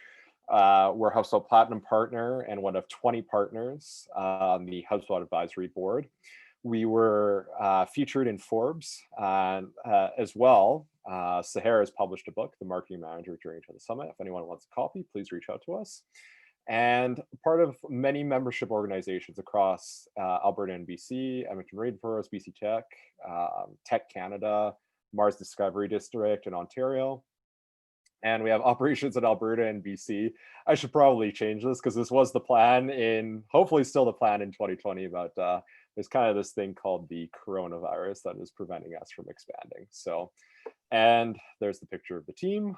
We're a HubSpot Platinum partner and one of 20 partners on the HubSpot Advisory Board. We were featured in Forbes as well. Sahar has published a book, The Marketing Manager Journey to the Summit. If anyone wants a copy, please reach out to us. And part of many membership organizations across Alberta and BC, Edmonton Read Boroughs, BC Tech, Tech Canada, Mars Discovery District in Ontario. and we have operations in Alberta and BC. I should probably change this because this was the plan hopefully still the plan in 2020, but there's kind of this thing called the coronavirus that is preventing us from expanding. So, and there's the picture of the team.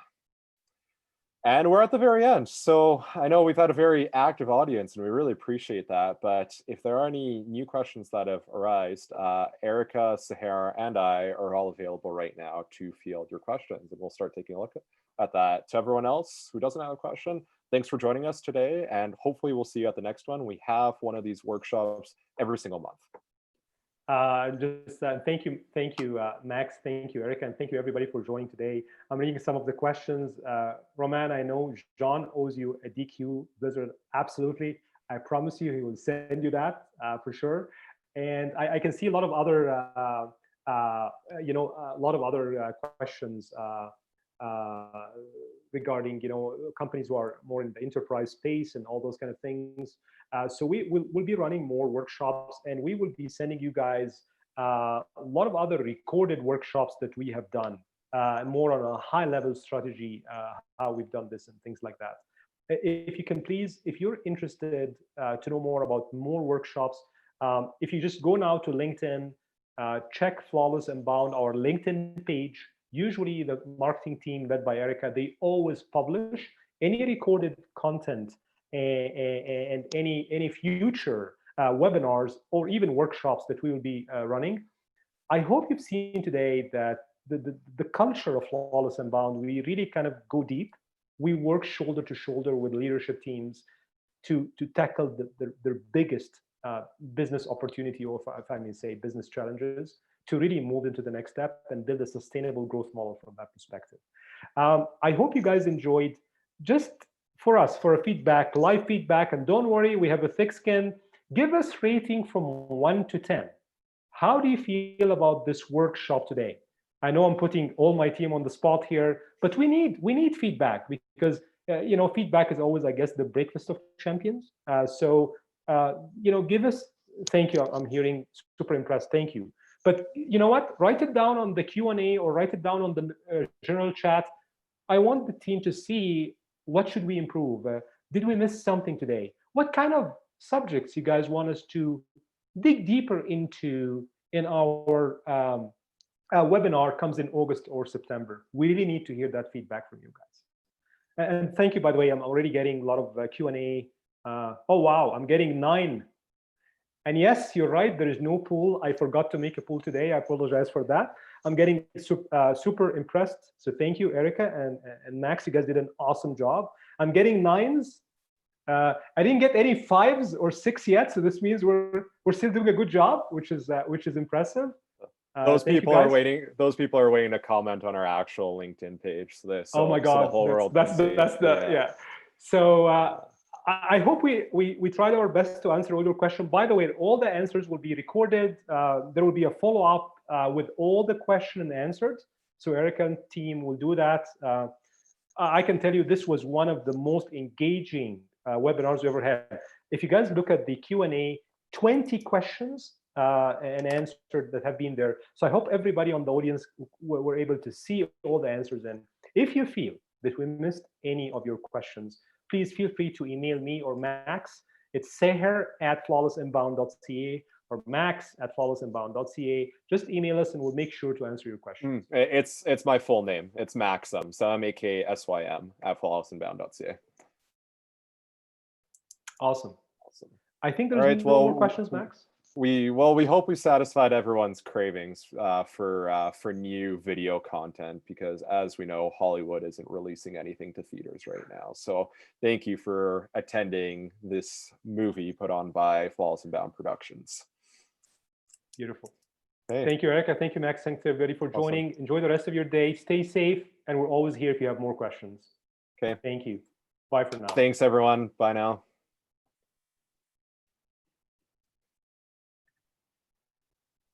And we're at the very end. So I know we've had a very active audience and we really appreciate that. But if there are any new questions that have arisen, Erica, Sahar, and I are all available right now to field your questions. And we'll start taking a look at that. To everyone else who doesn't have a question, thanks for joining us today. And hopefully we'll see you at the next one. We have one of these workshops every single month. Thank you, Max. Thank you, Erica, and thank you everybody for joining today. I'm reading some of the questions. Roman, I know John owes you a DQ Blizzard. Absolutely, I promise you, he will send you that for sure. And I can see a lot of other, questions regarding companies who are more in the enterprise space and all those kind of things. So we'll be running more workshops, and we will be sending you guys a lot of other recorded workshops that we have done, more on a high-level strategy, how we've done this and things like that. If you can please, if you're interested to know more about more workshops, if you just go now to LinkedIn, check Flawless and Bound, our LinkedIn page. Usually the marketing team led by Erica, they always publish any recorded content and any future webinars or even workshops that we will be running. I hope you've seen today that the culture of Flawless and Bound, we really kind of go deep. We work shoulder to shoulder with leadership teams to tackle their biggest business opportunity, or if I may say, business challenges, to really move into the next step and build a sustainable growth model from that perspective. I hope you guys enjoyed. Just for us, for a feedback, live feedback, and don't worry, we have a thick skin. Give us rating from 1 to 10. How do you feel about this workshop today? I know I'm putting all my team on the spot here, but we need feedback, because feedback is always, I guess, the breakfast of champions. Give us. Thank you. I'm hearing super impressed. Thank you. But you know what? Write it down on the Q&A or write it down on the general chat. I want the team to see, what should we improve? Did we miss something today? What kind of subjects you guys want us to dig deeper into in our webinar comes in August or September? We really need to hear that feedback from you guys. And thank you, by the way. I'm already getting a lot of Q&A. Oh, wow, I'm getting 9. And yes, you're right, there is no pool. I forgot to make a pool today. I apologize for that. I'm getting super impressed. So thank you, Erica and Max. You guys did an awesome job. I'm getting 9s. I didn't get any 5s or 6 yet. So this means we're still doing a good job, which is impressive. Those people are waiting. Those people are waiting to comment on our actual LinkedIn page. So oh my God, so the whole world. Yeah. So. I hope we tried our best to answer all your questions. By the way, all the answers will be recorded. There will be a follow-up with all the questions and answers. So Erica and team will do that. I can tell you this was one of the most engaging webinars we ever had. If you guys look at the Q&A, 20 questions and answers that have been there. So I hope everybody on the audience were able to see all the answers. And if you feel that we missed any of your questions, please feel free to email me or Max. It's seher@flawlessinbound.ca or max@flawlessinbound.ca. Just email us and we'll make sure to answer your questions. It's my full name. It's Maxim. So MAKSYM@flawlessinbound.ca. Awesome. I think there's no more questions, Max. We hope we satisfied everyone's cravings for new video content, because as we know, Hollywood isn't releasing anything to theaters right now. So thank you for attending this movie put on by Flawless and Bound Productions. Beautiful. Hey. Thank you, Erica. Thank you, Max. Thanks everybody for joining. Awesome. Enjoy the rest of your day. Stay safe, and we're always here if you have more questions. Okay. Thank you. Bye for now. Thanks, everyone. Bye now.